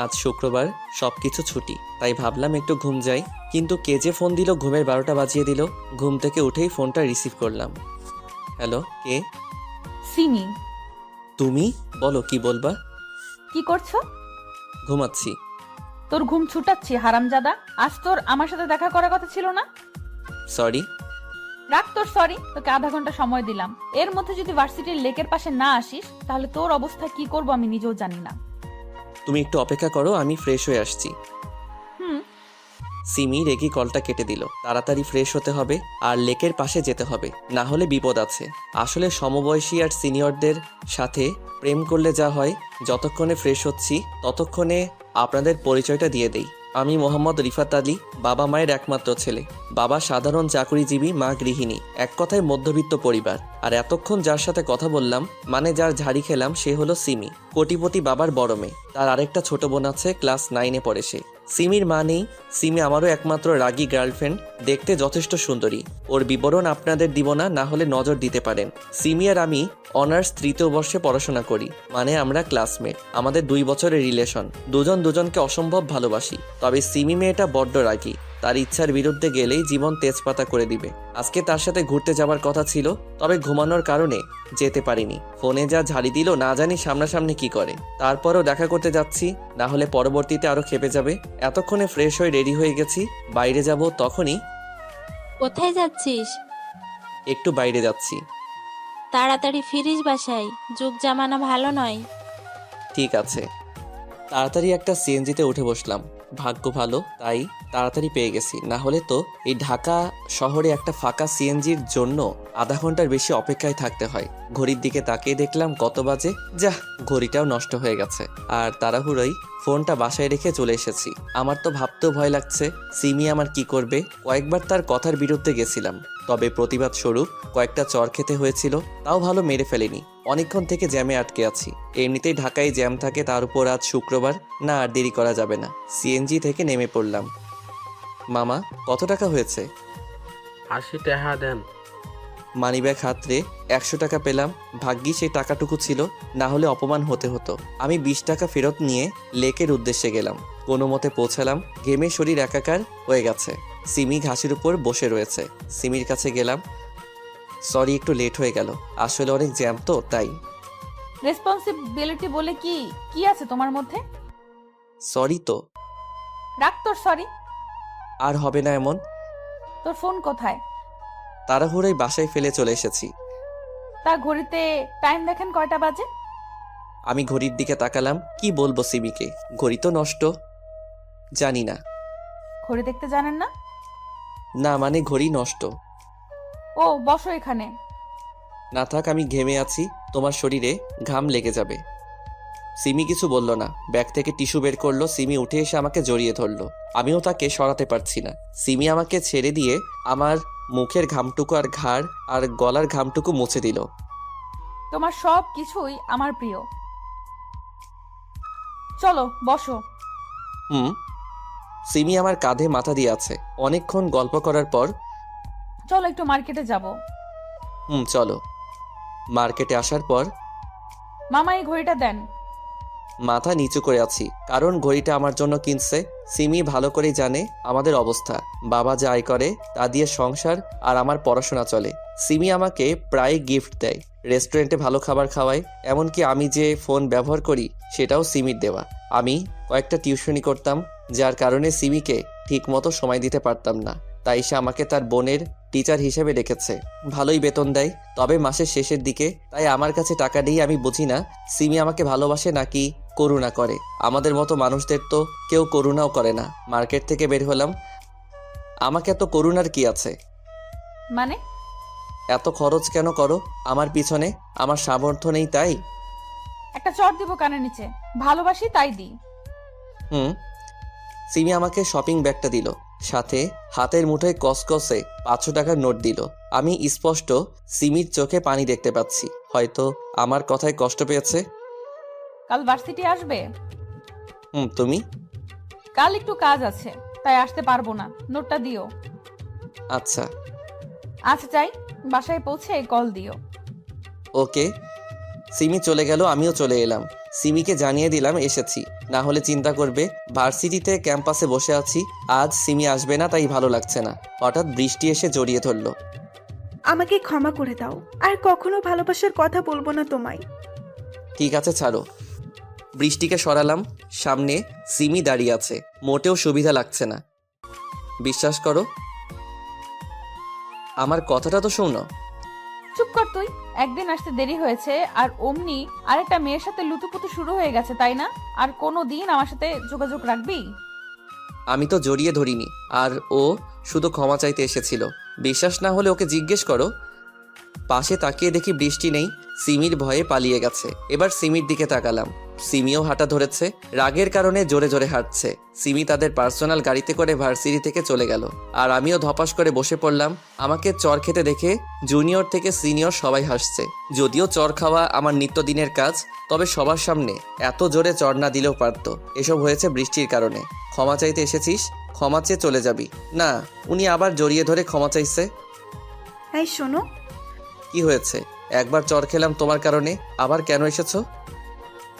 আজ শুক্রবার, সবকিছু ছুটি, তাই ভাবলাম একটু ঘুম যাই। কিন্তু কে যে ফোন দিল, ঘুমের 12টা বাজিয়ে দিল। ঘুম থেকে উঠেই ফোনটা রিসিভ করলাম। হ্যালো, কে? সিমি। তুমি? বলো, কি বলবা? কি করছো? ঘুমাচ্ছি। তোর ঘুম ছুটাচ্ছি হারামজাদা। আজ তোর আমার সাথে দেখা করার কথা ছিল না? সরি। রাখ তোর সরি, তোকে আধা ঘন্টা সময় দিলাম। এর মধ্যে যদি ভার্সিটির লেকের পাশে না আসিস তাহলে তোর অবস্থা কি করব আমি নিজেও জানি না। তুমি একটু অপেক্ষা করো, আমি ফ্রেশ হয়ে আসছি। হুম। সিমি রেগে কলটা কেটে দিল। তাড়াতাড়ি ফ্রেশ হতে হবে আর লেকের পাশে যেতে হবে, না হলে বিপদ আছে। আসলে সমবয়সী আর সিনিয়রদের সাথে প্রেম করলে যা হয়, যতক্ষণে ফ্রেশ হচ্ছি ততক্ষণে আপনাদের পরিচয়টা দিয়ে দেই। আমি মোহাম্মদ রিফাত আলী, বাবা মায়ের একমাত্র ছেলে। বাবা সাধারণ চাকরিজীবী, মা গৃহিণী। এক কথায় মধ্যবিত্ত পরিবার। আর এতক্ষণ যার সাথে কথা বললাম, মানে যার ঝাড়ি খেলাম, সে হলো সিমি, কোটিপতি বাবার বড় মেয়ে। তার আরেকটা ছোট বোন আছে, ক্লাস 9-এ পড়ে সে। সিমির মা নেই। সিমি আমারও একমাত্র রাগী গার্লফ্রেন্ড, দেখতে যথেষ্ট সুন্দরী। ওর বিবরণ আপনাদের দিব না, না হলে নজর দিতে পারেন। সিমি আর আমি অনার্স 3য় বর্ষে পড়াশোনা করি, মানে আমরা ক্লাসমেট। আমাদের 2 বছরের রিলেশন। দুজন দুজনকে অসম্ভব ভালোবাসি। তবে সিমি মেয়েটা বড্ড রাগী। তার ইচ্ছার বিরুদ্ধে গেলেই জীবন তেজপাতা করে দিবে। আজকে তার সাথে ঘুরতে যাবার কথা ছিল, তবে ঘুমানোর কারণে যেতে পারিনি। ফোনে যা ঝাড়ি দিল, না জানি সামনাসামনি কি করে। তারপরও দেখা করতে যাচ্ছি, না হলে পরবর্তীতে আরো খেপে যাবে। এতক্ষণে ফ্রেশ হয়ে রেডি হয়ে গেছি, বাইরে যাব। তখনই কোথায় যাচ্ছিস? একটু বাইরে যাচ্ছি। তাড়াতাড়ি ফিরিস বাসায়, যুগ জামানা ভালো নয়। ঠিক আছে। তাড়াতাড়ি একটা সিএনজিতে উঠে বসলাম। ভাগ্য ভালো, তাই তাড়াতাড়ি পেয়ে গেছি। না হলে তো এই ঢাকা শহরে একটা ফাঁকা সিএনজির জন্য আধা ঘন্টার বেশি অপেক্ষায় থাকতে হয়। ঘড়ির দিকে তাকিয়ে দেখলাম কত বাজে। যাহ, ঘড়িটাও নষ্ট হয়ে গেছে। আর তাড়াহুড়োই ফোনটা বাসায় রেখে চলে এসেছি। আমার তো ভাবতেও ভয় লাগছে, সিমি আমার কি করবে। কয়েকবার তার কথার বিরুদ্ধে গেছিলাম, তবে প্রতিবাদ স্বরূপ কয়েকটা চর খেতে হয়েছিল। তাও ভালো মেরে ফেলেনি। অনেকক্ষণ থেকে জ্যামে আটকে আছি। এমনিতেই ঢাকায় জ্যাম থাকে, তার উপর আজ শুক্রবার। না, আর দেরি করা যাবে না। সিএনজি থেকে নেমে পড়লাম। মামা, কত টাকা হয়েছে? 80 টাকা দেন। মানিব্যাগ হাতরে 100 টাকা পেলাম। ভাগ্যি সেই টাকাটুকু ছিল, না হলে অপমান হতে হতো। আমি 20 টাকা ফেরত নিয়ে লেকের উদ্দেশ্যে গেলাম। কোনো মতে পৌঁছালাম। ঘেমে শরীর একাকার হয়ে গেছে। সিমি ঘাসের উপর বসে রয়েছে। সিমির কাছে গেলাম। সরি, একটু লেট হয়ে গেল। আসলে অনেক জ্যাম তো, তাই। রেসপন্সিবিলিটি বলে কি কি আছে তোমার মধ্যে? সরি তো। রাখ তোর সরি। আর হবে না এমন। তোর ফোন কোথায়? তাড়াহুড়োই বাসায় ফেলে চলে এসেছি। তা ঘড়িতে টাইম দেখেন কয়টা বাজে? আমি ঘড়ির দিকে তাকালাম। কি বলবো সিমিকে, ঘড়ি তো নষ্ট। জানি না। ঘড়ি দেখতে জানেন না? না, মানে ঘড়ি নষ্ট। ও, বসো এখানে। না থাক, আমি ঘেমে আছি, তোমার শরীরে ঘাম লেগে যাবে। সিমি কিছু বলল না। ব্যাগ থেকে টিস্যু বের করলো। সিমি উঠে এসে আমাকে জড়িয়ে ধরলো। আমিও তাকে সরাতে পারছি না। সিমি আমাকে ছেড়ে দিয়ে আমার মুখের ঘামটুকু আর ঘাড় আর গলার ঘামটুকু মুছে দিল। তোমার সব কিছুই আমার প্রিয়। চলো বসো। হুম। সিমি আমার কাঁধে মাথা দিয়ে আছে। অনেকক্ষণ গল্প করার পর চলো একটু মার্কেটে যাব। চলো। মার্কেটে আসার পর মামা এই ঘড়িটা দেন। মাথা নিচু করে আছি, কারণ ঘড়িটা আমার জন্য কিনছে। সিমি ভালো করেই জানে আমাদের অবস্থা। বাবা যা আয় করে তা দিয়ে সংসার আর আমার পড়াশোনা চলে। সিমি আমাকে প্রায় গিফট দেয়, রেস্টুরেন্টে ভালো খাবার খাওয়ায়। এমনকি আমি যে ফোন ব্যবহার করি সেটাও সিমির দেওয়া। আমি কয়েকটা টিউশনি করতাম, যার কারণে সিমিকে ঠিক মতো সময় দিতে পারতাম না। তাই সে আমাকে তার বোনের টিচার হিসেবে রেখেছে। ভালোই বেতন দেয়, তবে মাসের শেষের দিকে। তাই আমার কাছে টাকা নেই। আমি বুঝি না সিমি আমাকে ভালোবাসে নাকি করুণা করে। আমাদের মতো মানুষদের তো কেউ করুণাও করে না। মার্কেট থেকে বের হলাম। আমাকে এত করুণার কি আছে? মানে? এত খরচ কেন করো আমার পিছনে? আমার সামর্থ্য নেই তাই? একটা চট দিব কানের নিচে। ভালোবাসি তাই দিই। হুম। সিমি আমাকে শপিং ব্যাগটা দিল, সাথে হাতের মুঠোয় কসকসে 500 টাকার নোট দিল। আমি স্পষ্ট সিমির চোখে পানি দেখতে পাচ্ছি। হয়তো আমার কথায় কষ্ট পেয়েছে। কাল ভার্সিটি আসবে? তুমি? কাল একটু কাজ আছে, তাই আসতে পারবো না। নোটটা দিও। আচ্ছা। আচ্ছা চাই, বাসায় পৌঁছে কল দিও। ওকে। সিমি চলে গেল, আমিও চলে এলাম। সিমিকে জানিয়ে দিলাম এসেছি, না হলে চিন্তা করবে ভার্সিটিতে ক্যাম্পাসে বসে আছি, আজ সিমি আসবে না তাই ভালো লাগছে না। হঠাৎ বৃষ্টি এসে জড়িয়ে ধরলো। আমাকে ক্ষমা করে দাও, আর কখনো ভালোবাসার কথা বলবো না তোমায়। ঠিক আছে ছাড়ো। বৃষ্টিকে সরালাম, সামনে সিমি দাঁড়িয়ে আছে, মোটেও সুবিধা লাগছে না। বিশ্বাস করো, আমার কথাটা তো শোনো। চুপ কর তুই। একদিন আসতে দেরি হয়েছে আর অমনি আরেকটা মেয়ের সাথে লুতুপুতু শুরু হয়ে গেছে, তাই না? আর কোনো দিন আমার সাথে যোগাযোগ রাখবি? আমি তো জড়িয়ে ধরিনি, আর ও শুধু ক্ষমা চাইতে এসেছিল। বিশ্বাস না হলে ওকে জিজ্ঞেস করো। পাশে তাকিয়ে দেখি বৃষ্টি নেই, সিমির ভয়ে পালিয়ে গেছে। এবার সিমির দিকে তাকালাম, সিমিও হাঁটা ধরেছে, রাগের কারণে জোরে জোরে হাঁটছে। সিমি তাদের পার্সোনাল গাড়িতে করে ভার্সিটি থেকে চলে গেল, আর আমিও ধপাস করে বসে পড়লাম। আমাকে চর খেতে দেখে জুনিয়র থেকে সিনিয়র সবাই হাসছে। যদিও চর খাওয়া আমার নিত্যদিনের কাজ, তবে সবার সামনে এত জোরে চর না দিলেও পারতো। এসব হয়েছে বৃষ্টির কারণে। ক্ষমা চাইতে এসেছিস, ক্ষমা চেয়ে চলে যাবি না। উনি আবার জড়িয়ে ধরে ক্ষমা চাইছে। এই শোনো, কি হয়েছে? একবার চর খেলাম তোমার কারণে, আবার কেন এসেছো?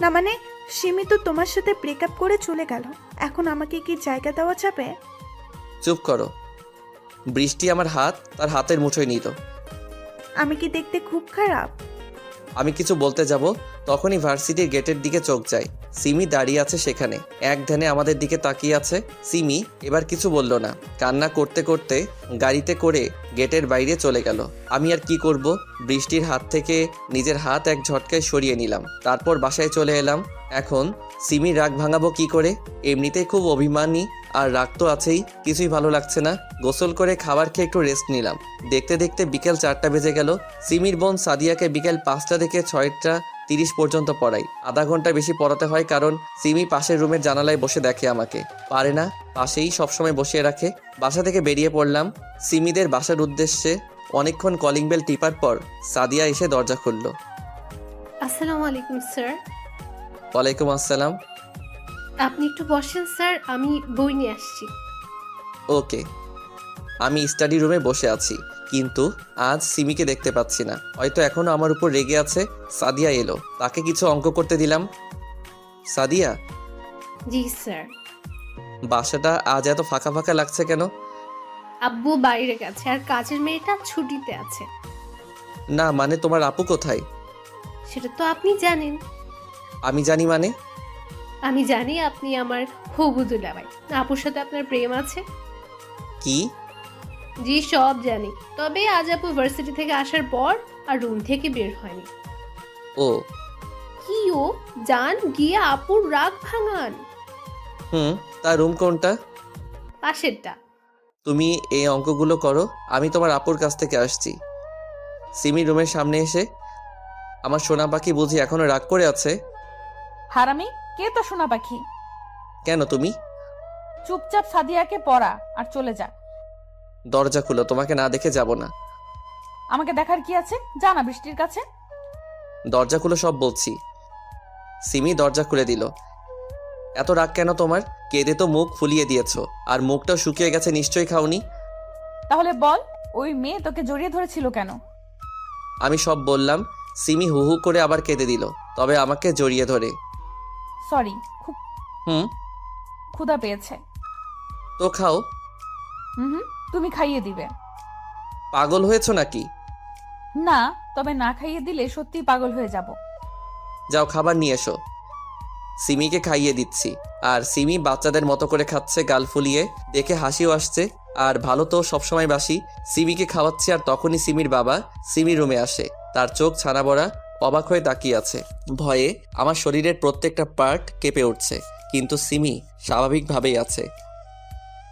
না মানে সিমি তো তোমার সাথে ব্রেকআপ করে চলে গেল, এখন আমাকে কি জায়গা দেওয়া যাবে? চুপ করো। বৃষ্টি আমার হাত তার হাতের মুঠোয় নিল। আমি কি দেখতে খুব খারাপ? আমি কিছু বলতে যাব, তখনই ভার্সিটির গেটের দিকে চোখ যায়। সিমি দাঁড়িয়ে আছে সেখানে, এক ধ্যানে আমাদের দিকে তাকিয়ে আছে। সিমি এবার কিছু বলল না, কান্না করতে করতে গাড়িতে করে গেটের বাইরে চলে গেল। আমি আর কি করব, বৃষ্টির হাত থেকে নিজের হাত এক ঝটকায় সরিয়ে নিলাম। তারপর বাসায় চলে এলাম। এখন সিমির রাগ ভাঙাবো কি করে? এমনিতেই খুব অভিমানী, আর রাগ তো আছেই। কিছুই ভালো লাগছে না। গোসল করে খাবার খেয়ে একটু রেস্ট নিলাম। দেখতে দেখতে বিকেল 4টা বেজে গেল। সিমির বোন সাদিয়াকে বিকেল 5টা থেকে 6টা 30 পর্যন্ত পড়াই। আধা ঘন্টা বেশি পড়াতে হয়, কারণ সিমি পাশের রুমের জানালায় বসে দেখে আমাকে। পারে না, পাশেই সবসময় বসিয়ে রাখে। বাসা থেকে বেরিয়ে পড়লাম সিমিদের বাসার উদ্দেশ্যে। অনেকক্ষণ কলিং বেল টিপার পর সাদিয়া এসে দরজা খুলল। আসসালামু আলাইকুম স্যার। ওয়ালাইকুম আসসালাম। আপনি একটু বসেন স্যার, আমি বই নিয়ে আসছি। ওকে। আমি স্টাডি রুমে বসে আছি, কিন্তু আজ সিমিকে দেখতে পাচ্ছি না। হয়তো এখনো আমার উপর রেগে আছে। সাদিয়া এলো, তাকে কিছু অঙ্ক করতে দিলাম। সাদিয়া, জি স্যার। বাসাটা আজ এত ফাঁকা ফাঁকা লাগছে কেন? আব্বু বাইরে গেছে আর কাজের মেয়েটা ছুটিতে আছে। না মানে তোমার আপু কোথায়? সেটা তো আপনি জানেন। আমি জানি মানে? আমি জানি আপনি আমার হবু দুলাভাই। আপুর সাথে আপনার প্রেম আছে। কি? জি সব জানি, তবে আজ আপু ভার্সিটি থেকে আসার পর আর রুম থেকে বের হয়নি। ও কি ও, যান গিয়ে আপুর রাগ ভাঙান। তার রুম কোনটা? পাশেরটা। তুমি এই অঙ্কগুলো করো, আমি তোমার আপুর কাছ থেকে আসছি। সিমি রুমের সামনে এসে, আমার সোনা পাখি বুঝি এখনো রাগ করে আছে? হারামি, কে তো সোনা পাখি? কেন তুমি? চুপচাপ সাদিয়াকে পড়া আর চলে যা। দরজা খুলো, তোমাকে না দেখে যাব না। আমাকে দেখার কি আছে, যা না বৃষ্টির কাছে। দরজা খুলো সব বলছি। সিমি দরজা খুলে দিল। এত রাগ কেন তোমার? কেঁদে তো মুখ ফুলিয়ে দিয়েছো, আর মুখটাও শুকিয়ে গেছে, নিশ্চয়ই খাওনি। তাহলে বল, ওই মেয়ে তোকে জড়িয়ে ধরেছিল কেন? আমি সব বললাম। সিমি হু হু করে আবার কেঁদে দিল, তবে আমাকে জড়িয়ে ধরে। সরি, খুব হুম ক্ষুধা পেয়েছে। তো খাও। হুম, তুমি খাইয়ে দিবে। পাগল হয়েছো নাকি? না, তবে না খাইয়ে দিলে সত্যি পাগল হয়ে যাব। যাও খাবার নিয়ে এসো। সিমিকে খাইয়ে দিচ্ছি, আর সিমি বাচ্চাদের মতো করে খাচ্ছে গাল ফুলিয়ে। দেখে হাসিও আসছে, আর ভালো তো সবসময় বাসি। সিমিকে খাওয়াচ্ছি, আর তখনই সিমির বাবা সিমি রুমে আসে। তার চোখ ছানা বড়া, অবাক হয়ে তাকিয়ে আছে। ভয়ে আমার শরীরের প্রত্যেকটা পার্ট কেঁপে উঠছে, কিন্তু সিমি স্বাভাবিকভাবেই আছে।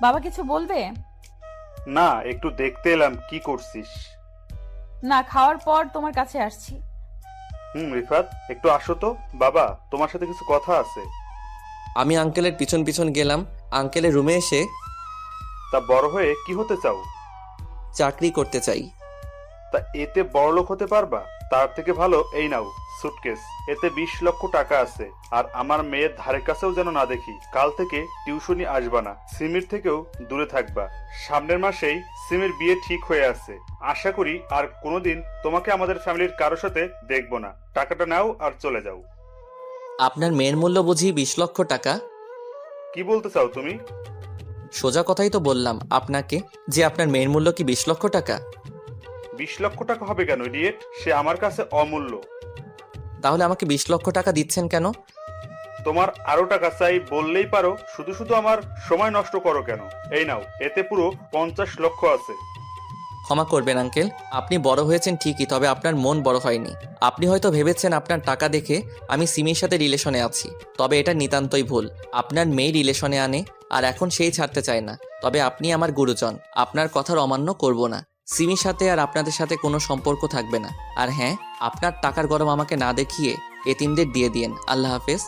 বাবা কিছু বলবে? না, একটু দেখতে এলাম কি করছিস। না, খাওয়ার পর তোমার কাছে আসছি। রিফাত, একটু আসো তো। বাবা, তোমার সাথে কিছু কথা আছে। আমি আঙ্কেলের পিছন পিছন গেলাম। আঙ্কেলের রুমে এসে, তা বড় হয়ে কি হতে চাও? চাকরি করতে চাই। তা এতে বড়লোক হতে পারবা? তার থেকে ভালো এই নাও সুটকেস, এতে 20 লক্ষ টাকা আছে। আর আমার মেয়ের ধারে কাছেও যেন না দেখি। কাল থেকে টিউশনি আসবা না, সিমির থেকেও দূরে থাকবা। সামনের মাসেই সিমির বিয়ে ঠিক হয়ে আছে। আশা করি আর কোনোদিন তোমাকে আমাদের ফ্যামিলির কারোর সাথে দেখবো না। টাকাটা নাও আর চলে যাও। আপনার মেয়ের মূল্য বুঝি 20 লক্ষ টাকা? কি বলতে চাও তুমি? সোজা কথাই তো বললাম আপনাকে যে আপনার মেয়ের মূল্য কি 20 লক্ষ টাকা। 20 লক্ষ টাকা হবে কেন ইডিয়েট? সে আমার কাছে অমূল্য। তাহলে আমাকে 20 লক্ষ টাকা দিচ্ছেন কেন? তোমার আরো টাকা চাই বললেই পারো, শুধু শুধু আমার সময় নষ্ট করো কেন? এই নাও, এতে পুরো 50 লক্ষ আছে। ক্ষমা করবেন আঙ্কেল, আপনি বড় হয়েছেন ঠিকই, তবে আপনার মন বড় হয়নি। আপনি হয়তো ভেবেছেন আপনার টাকা দেখে আমি সিমির সাথে রিলেশনে আছি, তবে এটা নিতান্তই ভুল। আপনার মেয়ে রিলেশনে আনে আর এখন সেই ছাড়তে চায় না। তবে আপনি আমার গুরুজন, আপনার কথার অমান্য করব না। সিমির সাথে আর আপনাদের সাথে কোনো সম্পর্ক থাকবে না। আর হ্যাঁ, আপনার টাকার গরম আমাকে না দেখিয়ে এতিমদের দিয়ে দিয়েন। আল্লাহ হাফেজ।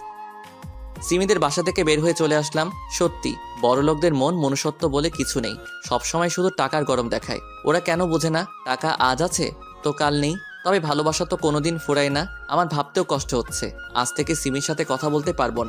সিমিদের বাসা থেকে বের হয়ে চলে আসলাম। সত্যি বড়লোকদের মন মনুষ্যত্ব বলে কিছু নেই, সবসময় শুধু টাকার গরম দেখায়। ওরা কেন বোঝে না টাকা আজ আছে তো কাল নেই। তবে ভালোবাসা তো কোনোদিন ফুরায় না। আমার ভাবতেও কষ্ট হচ্ছে, আজ থেকে সিমির সাথে কথা বলতে পারবো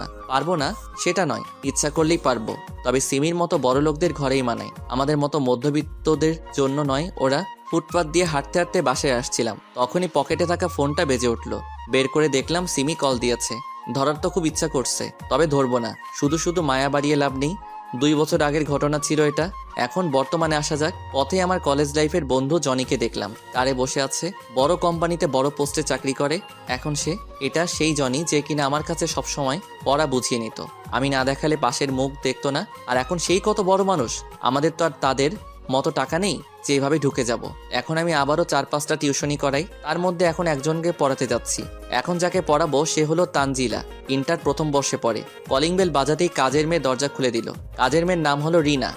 না সেটা নয়, ইচ্ছা করলেই পারবো। তবে সিমির মতো বড়লোকদের ঘরেই মানায়, আমাদের মতো মধ্যবিত্তদের জন্য নয়। ওরা ফুটপাত দিয়ে হাঁটতে হাঁটতে বাসায় আসছিলাম, তখনই পকেটে থাকা ফোনটা বেজে উঠলো। বের করে দেখলাম সিমি কল দিয়েছে। ধরার তো খুব ইচ্ছা করছে, তবে ধরবো না। শুধু শুধু মায়া বাড়িয়ে লাভ নেই। 2 বছর আগের ঘটনা ছিল এটা। এখন বর্তমানে আসা যাক। পথে আমার কলেজ লাইফের বন্ধু জনিকে দেখলাম, কারে বসে আছে। বড় কোম্পানিতে বড় পোস্টে চাকরি করে এখন সে। এটা সেই জনি যে কিনা আমার কাছে সবসময় পড়া বুঝিয়ে নিত, আমি না দেখালে পাশের মুখ দেখতো না। আর এখন সেই কত বড় মানুষ। আমাদের তো আর তাদের মতো টাকা নেই যে এভাবে ঢুকে যাব। এখন আমি আবারও 4-5টা টিউশনি করাই, তার মধ্যে এখন একজনকে পড়াতে যাচ্ছি। এখন যাকে পড়াবো সে হলো তানজিলা, ইন্টার প্রথম বর্ষে পড়ে। কলিং বেল বাজাতেই কাজের মেয়ে দরজা খুলে দিল। কাজের মেয়ের নাম হলো রিনা।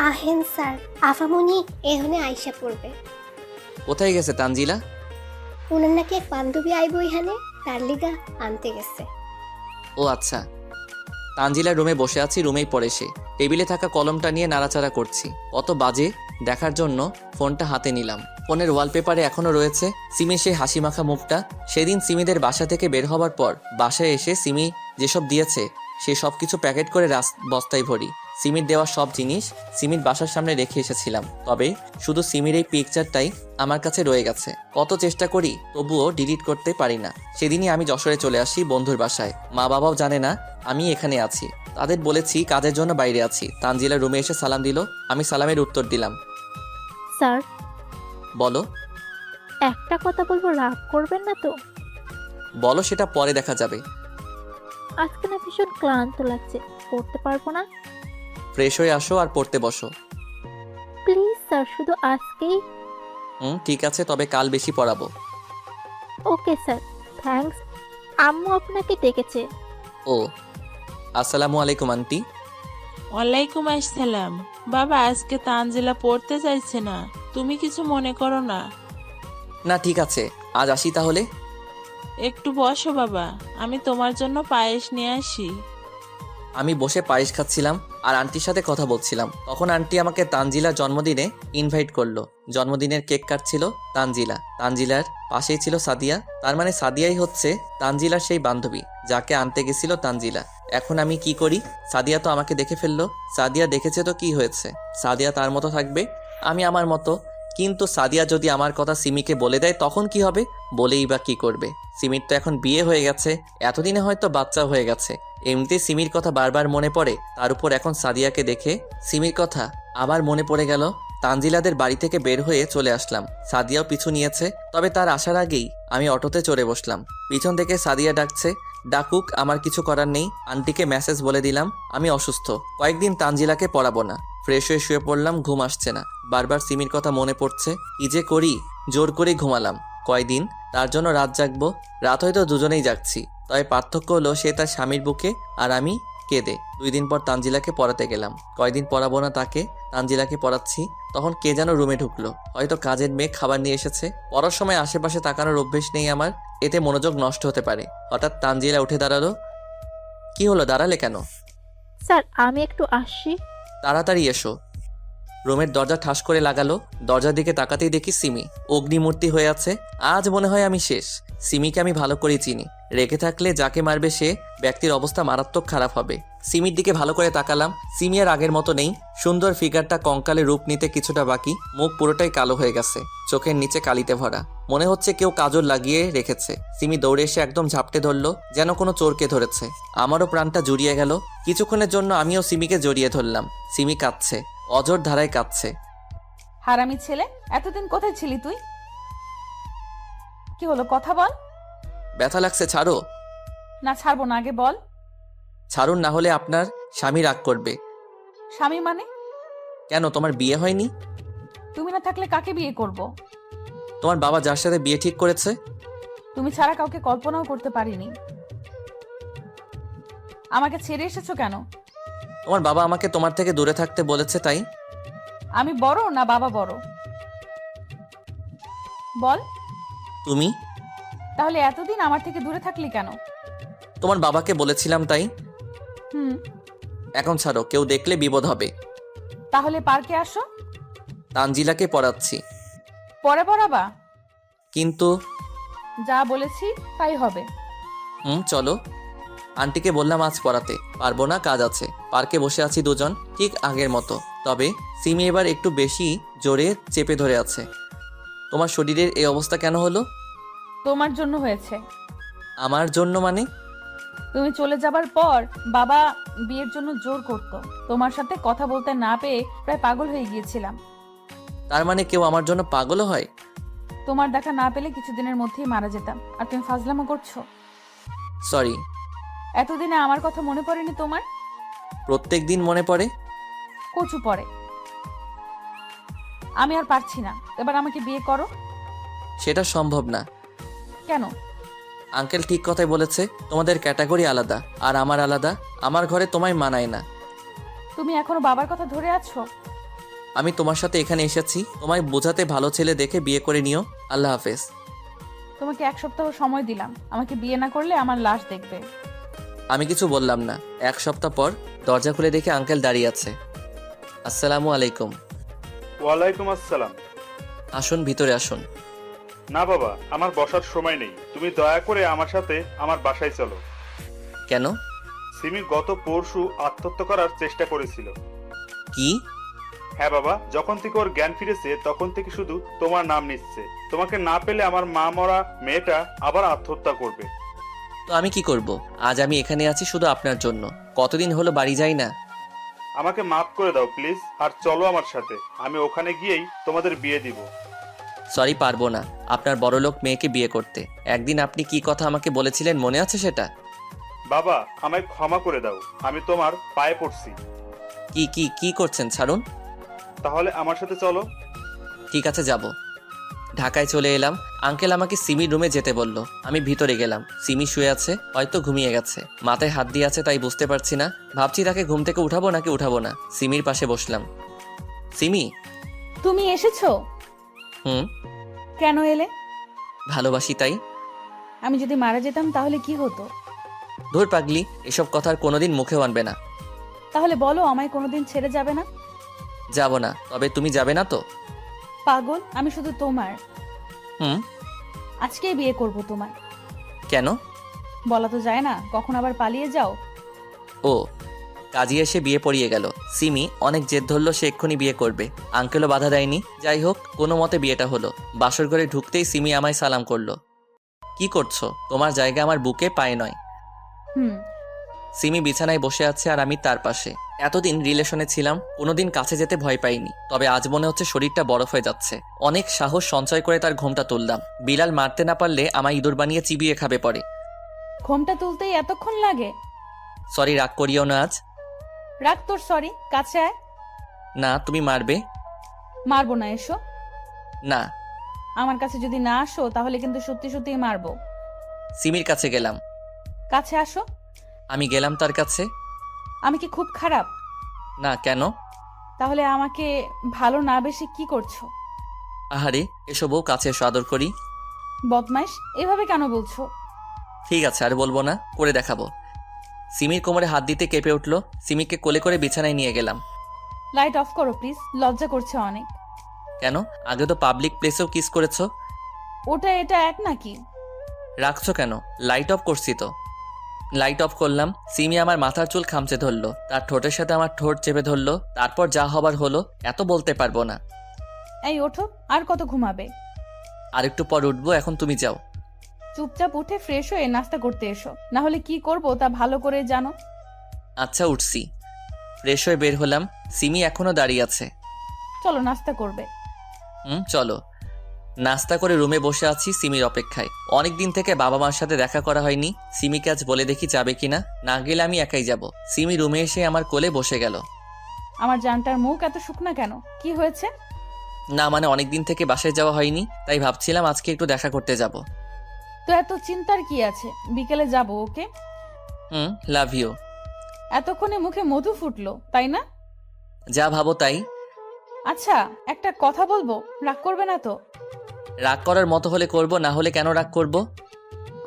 আহেন স্যার, আফামনি এখানে আইসা পড়বে। কোথায় গেছে তানজিলা? ওনার নাকি এক বান্ধবী আইব এখানে, তার লিগা আনতে গেছে। ও আচ্ছা। তানজিলার রুমে বসে আছি, রুমেই পড়ে সে। টেবিলে থাকা কলমটা নিয়ে নাড়াচাড়া করছি। কত বাজে দেখার জন্য ফোনটা হাতে নিলাম। ফোনের ওয়ালপেপারে এখনো রয়েছে সিমির সেই হাসি মাখা মুখটা। সেদিন সিমিদের বাসা থেকে বের হবার পর বাসায় এসে সিমি যেসব দিয়েছে সে সব কিছু প্যাকেট করে বস্তায় ভরি। সিমির দেওয়া সব জিনিস সিমির বাসার সামনে রেখে এসেছিলাম, তবে শুধু সিমির এই পিকচারটাই আমার কাছে রয়ে গেছে। কত চেষ্টা করি তবুও ডিলিট করতে পারি না। সেদিনই আমি যশোরে চলে আসি বন্ধুর বাসায়। মা বাবাও জানে না আমি এখানে আছি। তাদের বলেছি কাজের জন্য বাইরে আছি। তানজিলা রুমে এসে সালাম দিল, আমি সালামের উত্তর দিলাম। স্যার, বলো। একটা কথা বলবো, রাগ করবেন না তো? বলো, সেটা পরে দেখা যাবে। আজকে না ভীষণ ক্লান্ত লাগছে, পড়তে পারবো না। ফ্রেশ হয়ে আসো আর পড়তে বসো। প্লিজ স্যার, শুধু আজকেই। ঠিক আছে, তবে কাল বেশি পড়াবো। Okay sir, thanks. আম্মু আপনাকে ডেকেছে। ও, আসসালামু আলাইকুম আন্টি। ওয়ালাইকুম আসসালাম। বাবা, আজকে তানজিলা পড়তে চাইছে না, তুমি কিছু মনে করো না। না ঠিক আছে, আজ আসি তাহলে। একটু বসো বাবা, আমি তোমার জন্য পায়েস নিয়ে আসি। আমি বসে পায়েস খাচ্ছিলাম আর আন্টির সাথে কথা বলছিলাম। তখন আন্টি আমাকে তানজিলার জন্মদিনে ইনভাইট করলো। জন্মদিনের কেক কাটছিল তানজিলা। তানজিলার পাশেই ছিল সাদিয়া, তার মানে সাদিয়াই হচ্ছে তানজিলার সেই বান্ধবী যাকে আনতে গেছিল তানজিলা। এখন আমি কি করি? সাদিয়া তো আমাকে দেখে ফেললো। সাদিয়া দেখেছে তো কি হয়েছে? সাদিয়া তার মতো থাকবে, আমি আমার মতো। কিন্তু সাদিয়া যদি আমার কথা সিমিকে বলে দেয় তখন কি হবে? বলেই বা কি করবে? সিমির তো এখন বিয়ে হয়ে গেছে, এতদিনে হয়তো বাচ্চা হয়ে গেছে। এমনিতে সিমির কথা বারবার মনে পড়ে, তার উপর এখন সাদিয়াকে দেখে সিমির কথা আবার মনে পড়ে গেল। তানজিলাদের বাড়ি থেকে বের হয়ে চলে আসলাম। সাদিয়াও পিছু নিয়েছে, তবে তার আসার আগেই আমি অটোতে চড়ে বসলাম। পিছন থেকে সাদিয়া ডাকছে, ডাকুক, আমার কিছু করার নেই। আন্টিকে মেসেজ বলে দিলাম আমি অসুস্থ, কয়েকদিন তানজিলাকে পড়াবো না। ফ্রেশ হয়ে শুয়ে পড়লাম, ঘুম আসছে না। বারবার সিমির কথা মনে পড়ছে। কি যে করি, জোর করেই ঘুমালাম। কয়দিন তার জন্য রাত জাগবো? রাত হয়তো দুজনেই জাগছি, তবে পার্থক্য হলো সে তার স্বামীর বুকে আর আমি কেঁদে। 2 দিন পর তানজিলাকে পড়াতে গেলাম। কয়দিন পড়াবো না তাকে, তানজিলাকে পড়াচ্ছি। তখন কে যেন রুমে ঢুকলো, হয়তো কাজের মেয়ে খাবার নিয়ে এসেছে। পড়ার সময় আশেপাশে তাকানোর অভ্যেস নেই আমার, এতে মনোযোগ নষ্ট হতে পারে। হঠাৎ তানজিলা উঠে দাঁড়ালো। কি হলো, দাঁড়ালে কেন? স্যার, আমি একটু আসছি। তাড়াতাড়ি এসো। রুমের দরজা ঠাস করে লাগালো। দরজার দিকে তাকাতেই দেখি সিমি অগ্নিমূর্তি হয়ে আছে। আজ মনে হয় আমি শেষ। সিমিকে আমি ভালো করে চিনি, রেখে থাকলে যাকে মারবে সে ব্যক্তির অবস্থা মারাত্মক খারাপ হবে। সিমির দিকে ভালো করে তাকালাম। সিমি আর আগের মতো নেই। সুন্দর ফিগারটা কঙ্কালে রূপ নিতে কিছুটা বাকি, মুখ পুরোটাই কালো হয়ে গেছে, চোখের নিচে কালিতে ভরা। মনে হচ্ছে কেউ কাজল লাগিয়ে রেখেছে। সিমি দৌড়ে এসে একদম ঝাপটে ধরলো, যেন কোনো চোরকে ধরেছে। আমারও প্রাণটা জুড়িয়ে গেল। কিছুক্ষণের জন্য আমিও সিমিকে জড়িয়ে ধরলাম। সিমি কাঁদছে, অঝোর ধারায় কাঁদছে। হারামি ছেলে, এতদিন কোথায় ছিলি তুই? কি হলো, কথা বল। ব্যথা লাগছে, ছাড়ো। না ছাড়বো না, আগে বল। ছাড়ুন, না হলে আপনার স্বামী রাগ করবে। স্বামী মানে? কেন, তোমার বিয়ে হয়নি? তুমি না থাকলে কাকে বিয়ে করব? তোমার বাবা যার সাথে বিয়ে ঠিক করেছে। তুমি ছাড়া কাউকে কল্পনাও করতে পারিনি। আমাকে ছেড়ে এসেছো কেন? তোমার বাবা আমাকে তোমার থেকে দূরে থাকতে বলেছে, তাই। আমি বড় না বাবা বড়? বল। তুমি। তাহলে এতদিন আমার থেকে দূরে থাকলি কেন? তোমার বাবাকে বলেছিলাম, তাই। হুম। এখন ছাড়ো, কেউ দেখলে বিপদ হবে। তাহলে পার্কে আসো। তানজিলাকে পড়াচ্ছি। পরে পড়াবা? কিন্তু। যা বলেছি তাই হবে। চলো। আন্টিকে বললাম আজ পড়াতে পারবো না, কাজ আছে। পার্কে বসে আছি দুজন, ঠিক আগের মতো। তবে সিমি এবার একটু বেশি জোরে চেপে ধরে আছে। তোমার শরীরের এই অবস্থা কেন হলো? তোমার জন্য হয়েছে। আমার জন্য মানে? তুমি চলে যাবার পর বাবা বিয়ের জন্য জোর করত। তোমার সাথে কথা বলতে না পেয়ে প্রায় পাগল হয়ে গিয়েছিলাম। তার মানে কেউ আমার জন্য পাগলও হয়? তোমার দেখা না পেলে কিছুদিনের মধ্যেই মারা যেতাম, আর তুমি ফাজলামো করছো। সরি। এতদিনে আমার কথা মনে পড়েনি তোমার? প্রত্যেক দিন মনে পড়ে। কচু পড়ে। আমি আর পারছি না, এবার আমাকে বিয়ে করো। সেটা সম্ভব না। কেন? আঙ্কেল ঠিক কথাই বলেছে, তোমাদের ক্যাটাগরি আলাদা আর আমার আলাদা। আমার ঘরে তোমায় মানায় না। তুমি এখনো বাবার কথা ধরে আছো? আমি তোমার সাথে এখানে এসেছি তোমায় বোঝাতে, ভালো ছেলে দেখে বিয়ে করে নিও। আল্লাহ হাফেজ। তোমাকে 1 সপ্তাহ সময় দিলাম, আমাকে বিয়ে না করলে আমার লাশ দেখবে। আমি কিছু বললাম না। 1 সপ্তাহ পর দরজা খুলে দেখে আঙ্কেল দাঁড়িয়ে আছে। আসসালামু আলাইকুম। ওয়ালাইকুম আসসালাম। আসুন, ভিতরে আসুন। না বাবা, আমার বসার সময় নেই। তুমি দয়া করে আমার সাথে আমার বাসায় চলো। কেন? সিমি গত পরশু আত্মহত্যা করার চেষ্টা করেছিল। কি? হ্যাঁ বাবা, যখন থেকে ওর জ্ঞান ফিরেছে তখন থেকে শুধু তোমার নাম নিচ্ছে। তোমাকে না পেলে আমার মা মরা মেয়েটা আবার আত্মহত্যা করবে। তো আমি কি করব? আজ আমি এখানে আছি শুধু আপনার জন্য। কতদিন হলো বাড়ি যাই না। আমাকে মাফ করে দাও প্লিজ, আর চলো আমার সাথে। আমি ওখানে গিয়েই তোমাদের বিয়ে দিব। সরি, পারবো না আপনার বড়লোক মেয়েকে বিয়ে করতে। একদিন আপনি কি কথা আমাকে বলেছিলেন, মনে আছে সেটা? বাবা, আমায় ক্ষমা করে দাও। আমি তোমার পায়ে পড়ছি। কি কি কি করছেন, ছাড়ুন। তাহলে আমার সাথে চলো। ঠিক আছে, যাব। ঢাকায় চলে এলাম। আঙ্কেল আমাকে সিমির রুমে যেতে বলল। আমি ভিতরে গেলাম। সিমি শুয়ে আছে, হয়তো ঘুমিয়ে গেছে। মাথায় হাত দিয়ে আছে, তাই বুঝতে পারছি না। ভাবছি তাকে ঘুম থেকে উঠাবো নাকি উঠাবো না। সিমির পাশে বসলাম। সিমি। তুমি এসেছো? হুম। কেন এলে? ভালোবাসি, তাই। আমি যদি মারা যেতাম তাহলে কি হতো? ধুর পাগলি, এসব কথা আর কোনোদিন মুখেও আনবে না। তাহলে বলো, আমায় কোনোদিন ছেড়ে যাবে না? যাব না। তবে তুমি যাবে না তো? পাগল, আমি শুধু তোমার। হুম। আজকেই বিয়ে করব তোমার। কেন? বলা তো যায় না, কখন আবার পালিয়ে যাও। ও, কাজী এসে বিয়ে পড়িয়ে গেল। সিমি অনেক জেদ ধরলো, সে এক্ষুনি বিয়ে করবে। আঙ্কেলও বাধা দেয়নি। যাই হোক, কোনো মতে বিয়েটা হলো। বাসর ঘরে ঢুকতেই সিমি আমায় সালাম করলো। কি করছো? তোমার জায়গা আমার বুকে, পায়ে নয়। হুম। সিমি বিছানায় বসে আছে আর আমি তার পাশে। এতদিন রিলেশনে ছিলাম, কোনোদিন কাছে যেতে ভয় পাইনি। তবে আজ মনে হচ্ছে শরীরটা বরফ হয়ে যাচ্ছে। অনেক সাহস সঞ্চয় করে তার ঘোমটা তুললাম। বিড়াল মারতে না পারলে আমায় ইঁদুর বানিয়ে চিবিয়ে খাবে পরে। ঘোমটা তুলতেই এতক্ষণ লাগে? সরি, রাগ করিও না আজ। রাখ তোর সরি, কাছে আয়। না, তুমি মারবে। মারবো না, এসো। না। আমার কাছে যদি না আসো তাহলে কিন্তু সত্যি সত্যি মারবো। সিমির কাছে গেলাম। কাছে আসো। আমি গেলাম তার কাছে। আমি কি খুব খারাপ? না, কেন? তাহলে আমাকে ভালো না বেশি কি করছো? আহারে, এসো বউ, কাছে এসো, আদর করি। বদমাইশ, এভাবে কেন বলছো? ঠিক আছে, আর বলবো না, করে দেখাবো। সিমির কোমরে হাত দিতে কেঁপে উঠলো। সিমিকে কোলে করে বিছানায় নিয়ে গেলাম। লাইট অফ করো প্লিজ, লজ্জা করছে অনেক। কেন? আগে তো পাবলিক প্লেসেও কিস করেছো। ওটা এটা এক নাকি? রাখছো কেন? লাইট অফ করছি তো। লাইট অফ করলাম। সিমি আমার মাথার চুল খামচে ধরলো, তার ঠোঁটের সাথে আমার ঠোঁট চেপে ধরলো। তারপর যা হবার হলো, এত বলতে পারবো না। এই ওঠো, আর কত ঘুমাবে? আর একটু পর উঠবো, এখন তুমি যাও। চুপচাপ উঠে ফ্রেশ হয়ে নাস্তা করতে এসো, না হলে কি করব তা ভালো করে জানো। আচ্ছা উঠছি। ফ্রেশ হয়ে বের হলাম। সিমি এখনো দাঁড়িয়ে আছে। চলো নাস্তা করবে। চলো। নাস্তা করে রুমে বসে আছি সিমির অপেক্ষায়। অনেক দিন থেকে বাবা মার সাথে দেখা করা হয়নি। সিমিকে আজ বলে দেখি যাবে কিনা, না গেলে আমি একাই যাব। সিমি রুমে এসে আমার কোলে বসে গেল। আমার জানটার মুখ এত শুকনা কেন? কি হয়েছে? না মানে অনেক দিন থেকে বাসায় যাওয়া হয়নি, তাই ভাবছিলাম আজকে একটু দেখা করতে যাব। তো এত চিন্তার কি আছে? বিকেলে যাব, ওকে? Love you. এতক্ষণে মুখে মধু ফুটলো, তাই না? যা ভাবো তাই। আচ্ছা, একটা কথা বলবো, রাগ করবে না তো? রাগ করার মতো হলে করব, না হলে কেন রাগ করব?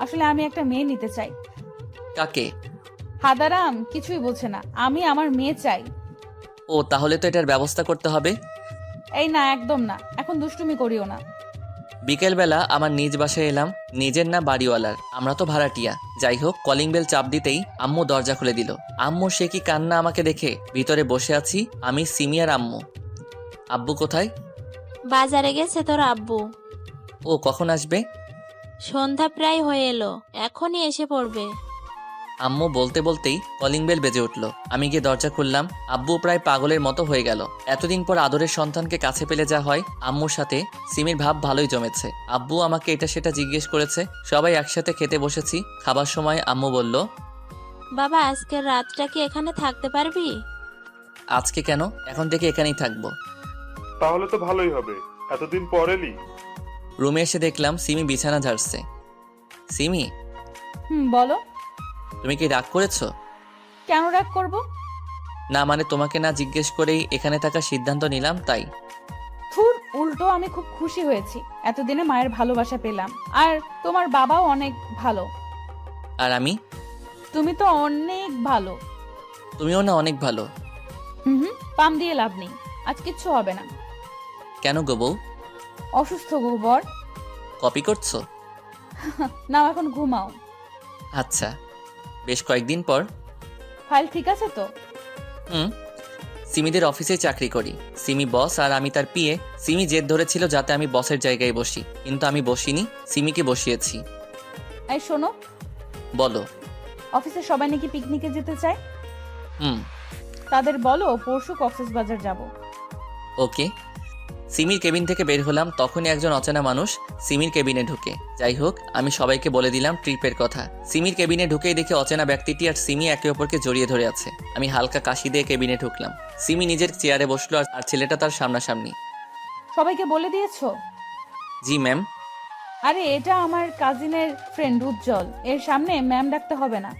আসলে আমি একটা মেয়ে নিতে চাই। কাকে? হাদারাম কিছুই বলছে না, আমি আমার মেয়ে চাই। ও তাহলে তো এটার ব্যবস্থা করতে হবে। এই না, একদম না, এখন দুষ্টুমি করিও না। বিকেলবেলা আমার নিজ বাসায় এলাম, নিজের না বাড়িওয়ালার। আমরা তো ভাড়াটিয়া। যাই হোক, কলিং বেল চাপ দিতেই আম্মু দরজা খুলে দিল। আম্মু সে কি কান্না আমাকে দেখে। ভিতরে বসে আছি আমি, সিমি আর আম্মু। আব্বু কোথায়? বাজারে গেছে তোর আব্বু। ও কখন আসবে? সন্ধ্যা প্রায় হয়ে এলো, এখনই এসে পড়বে। আম্মু বলতে বলতেই কলিং বেল বেজে উঠল। আমি গিয়ে দরজা খুললাম। আব্বু প্রায় পাগলের মতো হয়ে গেল। এতদিন পর আদরের সন্তানকে কাছে পেলে যা হয়। আম্মুর সাথে সিমির ভাব ভালোই জমেছে। আব্বু আমাকে এটা সেটা জিজ্ঞেস করেছে। সবাই একসাথে খেতে বসেছি। খাবার সময় আম্মু বলল, বাবা আজকের রাতটা কি এখানে থাকতে পারবি? আজকে কেন, এখন থেকে এখানেই থাকবো। তাহলে তো ভালোই হবে, এতদিন পর এলি। রুমে এসে দেখলাম সিমি বিছানা ঝাড়ছে। সিমি, বলো। তুমি কি রাগ করেছো? কেন রাগ করব? না মানে তোমাকে না জিজ্ঞেস করেই এখানে থাকার সিদ্ধান্ত নিলাম, তাই। থুর, উল্টো আমি খুব খুশি হয়েছি। এতদিনে মায়ের ভালোবাসা পেলাম। আর তোমার বাবাও অনেক ভালো। আর আমি? তুমি তো অনেক ভালো। তুমিও না অনেক ভালো। পাম দিয়ে লাভ নেই, আজ কিচ্ছু হবে না। কেন গো বউ? অসুস্থ গোবর। কপি করছো? নাও এখন ঘুমাও। আচ্ছা। বেশ কয়েকদিন পর। ফাইল ঠিক আছে তো? সিমিদের অফিসে চাকরি করি। সিমি বস আর আমি তার পিএ। সিমি জেদ ধরেছিল যাতে আমি বসের জায়গায় বসি, কিন্তু আমি বসিনি, সিমিকে বসিয়েছি। এই শোনো। বলো। অফিসে সবাই নাকি পিকনিকে যেতে চায়। হুম। তাদের বলো পরশু কক্সবাজার যাব। ওকে। সিমির কেবিন থেকে বের হলাম, তখনই একজন অচেনা মানুষ সিমির কেবিনে ঢুকে। যাই হোক, আমি সবাইকে বলে দিলাম ট্রিপের কথা। সিমির কেবিনে ঢুকেই দেখে অচেনা ব্যক্তিটি আর সিমি একে অপরকে জড়িয়ে ধরে আছে। আমি হালকা কাশি দিয়ে কেবিনে ঢুকলাম। সিমি নিজের চেয়ারে বসলো আর ছেলেটা তার সামনাসামনি। সবাইকে বলে দিয়েছো? জি ম্যাম। আরে এটা আমার কাজিনের ফ্রেন্ড উজ্জ্বল, এর সামনে ম্যাম ডাকতে হবে না।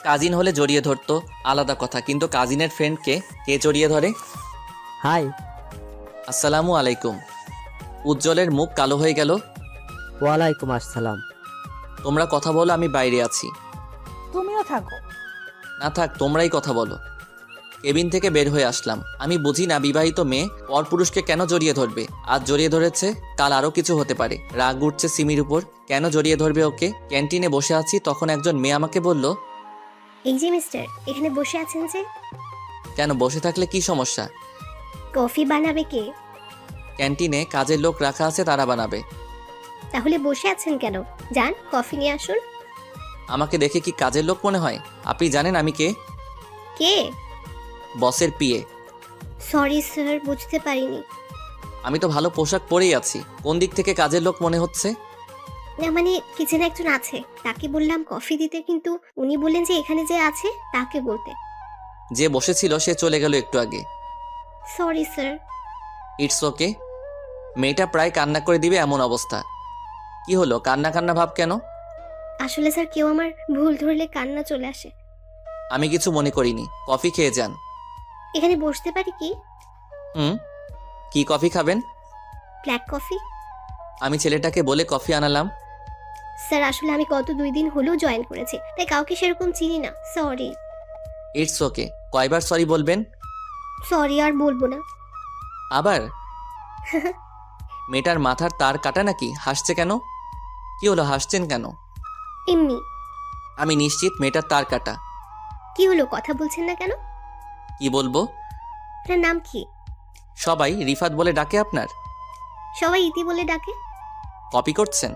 কাজিন হলে জড়িয়ে ধরতো, আলাদা কথা, কিন্তু কাজিনের ফ্রেন্ডকে কে জড়িয়ে ধরে? হাই। আসসালামু আলাইকুম। উজ্জ্বলের মুখ কালো হয়ে গেল। ওয়ালাইকুম আসসালাম। তোমরা কথা বলো, আমি বাইরে আছি। তুমিও থাকো। না থাক, তোমরাই কথা বলো। কেবিন থেকে বের হয়ে আসলাম। আমি বুঝি না বিবাহিত মেয়ে পরপুরুষকে কেন জড়িয়ে ধরবে। আজ জড়িয়ে ধরেছে, কাল আরও কিছু হতে পারে। রাগ উঠছে সিমির উপর, কেন জড়িয়ে ধরবে ওকে। ক্যান্টিনে বসে আছি, তখন একজন মেয়ে আমাকে বলল, এই যে মিস্টার, এখানে বসে আছেন যে? কেন, বসে থাকলে কি সমস্যা? কফি বানাবে কে? ক্যান্টিনে কাজের লোক রাখা আছে, তারা বানাবে। তাহলে বসে আছেন কেন? যান কফি নিয়ে আসুন। আমাকে দেখে কি কাজের লোক মনে হয়? আপনি জানেন আমি কে? কে? বসের পিএ। সরি স্যার, বুঝতে পারিনি। আমি তো ভালো পোশাক পরেই আছি, কোন দিক থেকে কাজের লোক মনে হচ্ছে? না মানে কিচেনে একজন আছে, তাকে বললাম কফি দিতে, কিন্তু উনি বললেন যে এখানে যে আছে তাকে বলতে। যে বসেছিল সে চলে গেল একটু আগে। Sorry sir. It's okay. মেয়েটা প্রায় কান্না করে দিবে এমন অবস্থা। কি হলো, কান্না কান্না ভাব কেন? আসলে স্যার, কেউ আমার ভুল ধরলে কান্না চলে আসে। আমি কিছু মনে করিনি, কফি খেয়ে যান। এখানে বসতে পারি কি? কি কফি খাবেন? Black coffee. আমি ছেলেটাকে বলে কফি আনালাম। স্যার আসলে আমি গত 2 দিন হলেও জয়েন করেছি, তাই কাউকে সেরকম চিনি না, সরি। It's okay. কয়বার সরি বলবেন? সরি আর বলবো না। আবার? মেয়েটার মাথার তার কাটা নাকি? হাসছে কেন? কি হলো, হাসছেন কেন? এমনি। আমি নিশ্চিত মেয়েটার তার কাটা। কি হলো, কথা বলছেন না কেন? কি বলবো? আপনার নাম কি? সবাই রিফাত বলে ডাকে আপনার? সবাই ইতি বলে ডাকে। কপি করছেন?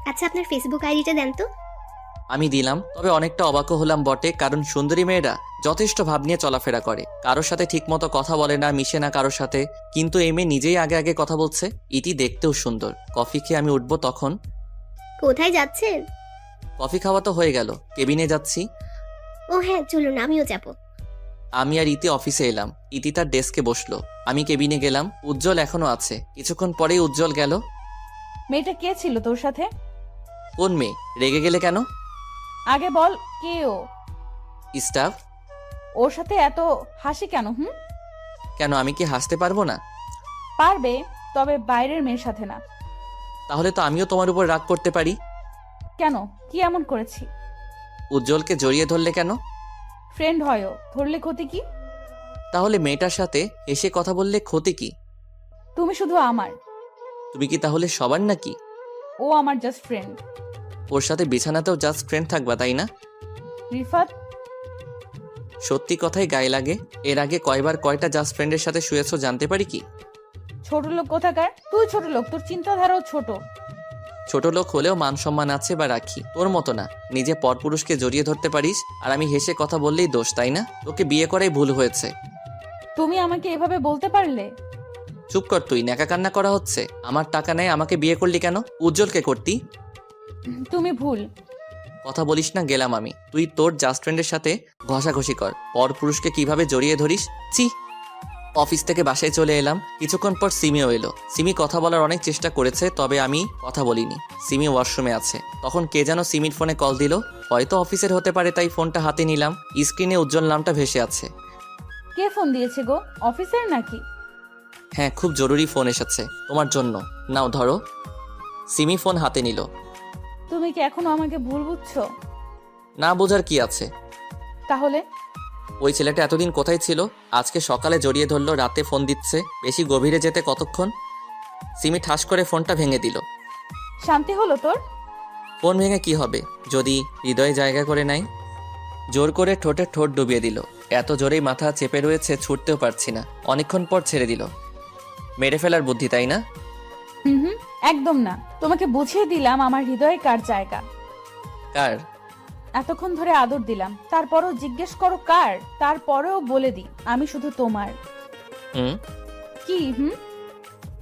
আচ্ছা আপনার ফেসবুক আইডিটা দেন তো। আমি দিলাম, তবে অনেকটা অবাকও হলাম বটে, কারণ সুন্দরী মেয়েরা যথেষ্ট ভাব নিয়ে চলাফেরা করে, কারোর সাথে ঠিকমতো কথা বলে না, মিশে না কারোর সাথে। কিন্তু এই মেয়ে নিজেই আগে আগে কথা বলছে। ইতি দেখতেও সুন্দর। কফি খেয়ে আমি উঠবো তখন। কোথায় যাচ্ছেন? কফি খাওয়া তো হয়ে গেল, কেবিনে যাচ্ছি। ও হ্যাঁ চলুন, আমিও যাব। আমি আর ইতি অফিসে এলাম। ইতি তার ডেস্কে বসলো, আমি কেবিনে গেলাম। উজ্জ্বল এখনো আছে। কিছুক্ষণ পরেই উজ্জ্বল গেল। মেয়েটা কে ছিল তোর সাথে? কোন মেয়ে? রেগে গেলে কেন? আগে বল কে ও? স্টাফ। ওর সাথে এত হাসি কেন? কেন, আমি কি হাসতে পারবো না? পারবে, তবে বাইরের মেয়ের সাথে না। তাহলে তো আমিও তোমার উপর রাগ করতে পারি। কেন, কি এমন করেছি? উজ্জ্বলকে জড়িয়ে ধরলে কেন? ফ্রেন্ড হয়ও, ধরলে ক্ষতি কি? তাহলে মেয়েটার সাথে এসে কথা বললে ক্ষতি কি? তুমি শুধু আমার। তুমি কি তাহলে সবার নাকি? ও আমার জাস্ট ফ্রেন্ড। ওর সাথে বিছানাতেও জাস্ট ফ্রেন্ড থাকবা, তাই না? রিফাত, সত্যি কথাই গায়ে লাগে। এর আগে কয়বার কয়টা জাস্ট ফ্রেন্ডের সাথে শুয়েছো জানতে পারি কি? ছোট লোক কোথাকার? তুই ছোট লোক, তোর চিন্তাধারাও ছোট। ছোট লোক হলেও মান সম্মান আছে বা রাখি, তোর মতো না। নিজে পরপুরুষকে জড়িয়ে ধরতে পারিস, আর আমি হেসে কথা বললেই দোষ, তাই না? তোকে বিয়ে করাই ভুল হয়েছে। তুমি আমাকে এভাবে বলতে পারলে? চুপ কর তুই, ন্যাকা কান্না করা হচ্ছে। আমার টাকা নেয় আমাকে বিয়ে করলি কেন? উজ্জ্বলকে করতি। তুমি ভুল। কথা বলিস না, গেলাম আমি। তুই তোর জাস্ট ফ্রেন্ডের সাথে ঘষাঘষি কর, পরপুরুষকে কিভাবে জড়িয়ে ধরিস। ছি। অফিস থেকে বাসায় চলে এলাম। কিছুক্ষণ পর সিমিও এলো। সিমি কথা বলার অনেক চেষ্টা করেছে, তবে আমি কথা বলিনি। সিমি ওয়াশরুমে আছে। তখন কে যেন সিমির ফোনে কল দিল। হয়তো অফিসের হতে পারে, তাই ফোনটা হাতে নিলাম। স্ক্রিনে উজ্জ্বল নামটা ভেসে আছে। কে ফোন দিয়েছে গো? অফিসের নাকি? হ্যাঁ, খুব জরুরি ফোন এসেছে তোমার জন্য। নাও ধরো। সিমি ফোন হাতে নিল। তুমি কি এখনো আমাকে ভুল বুঝছো? না বোঝার কি আছে? তাহলে ওই ছেলেটা এতদিন কোথায় ছিল? আজকে সকালে জড়িয়ে ধরলো, রাতে ফোন দিচ্ছে। বেশি গভীরে যেতে কতক্ষণ? সিমি ঠাস করে ফোনটা ভেঙে দিল। শান্তি হলো তোর? ফোন ভেঙে কি হবে যদি হৃদয়ে জায়গা করে নাই? জোর করে ঠোঁটে ঠোঁট ডুবিয়ে দিল। এত জোরেই মাথা চেপে রয়েছে, ছুটতেও পারছি না। অনেকক্ষণ পর ছেড়ে দিল। মেরে ফেলার বুদ্ধি, তাই না? হুম, একদম না। তোমাকে বুঝিয়ে দিলাম আমার হৃদয়ে কার জায়গা। কার? এতক্ষণ ধরে আদর দিলাম, তারপরেও জিজ্ঞেস করো কার? তারপরেও বলে দিই আমি শুধু তোমার। হুম? কি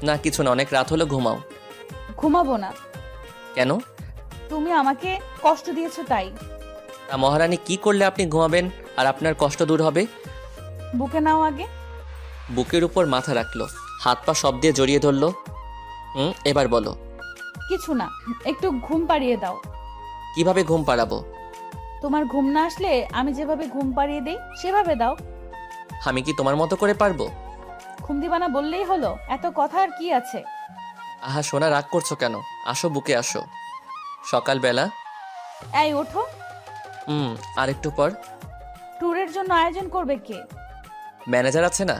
না কিছু না, অনেক রাত হলো, ঘুমাও। ঘুমাবো না। কেন? তুমি আমাকে কষ্ট দিয়েছো তাই। তা মহারানী, কি করলে আপনি ঘুমাবেন আর আপনার কষ্ট দূর হবে? বুকে নাও আগে। বুকের উপর মাথা রাখলো, হাত পা সব দিয়ে জড়িয়ে ধরলো। এবার বলো। কিছু না, একটু ঘুম পাড়িয়ে দাও। কিভাবে ঘুম পাড়াবো? তোমার ঘুম না আসলে আমি যেভাবে ঘুম পাড়িয়ে দেই সেভাবে দাও। আমি কি তোমার মতো করে পারবো? ঘুম দিবা না বললেই হলো, এত কথা আর কি আছে? আহা সোনা, রাগ করছো কেন? আসো, বুকে আসো। সকালবেলা। এই ওঠো। আর একটু পর। ট্যুরের জন্য আয়োজন করবে কে? ম্যানেজার আছে না?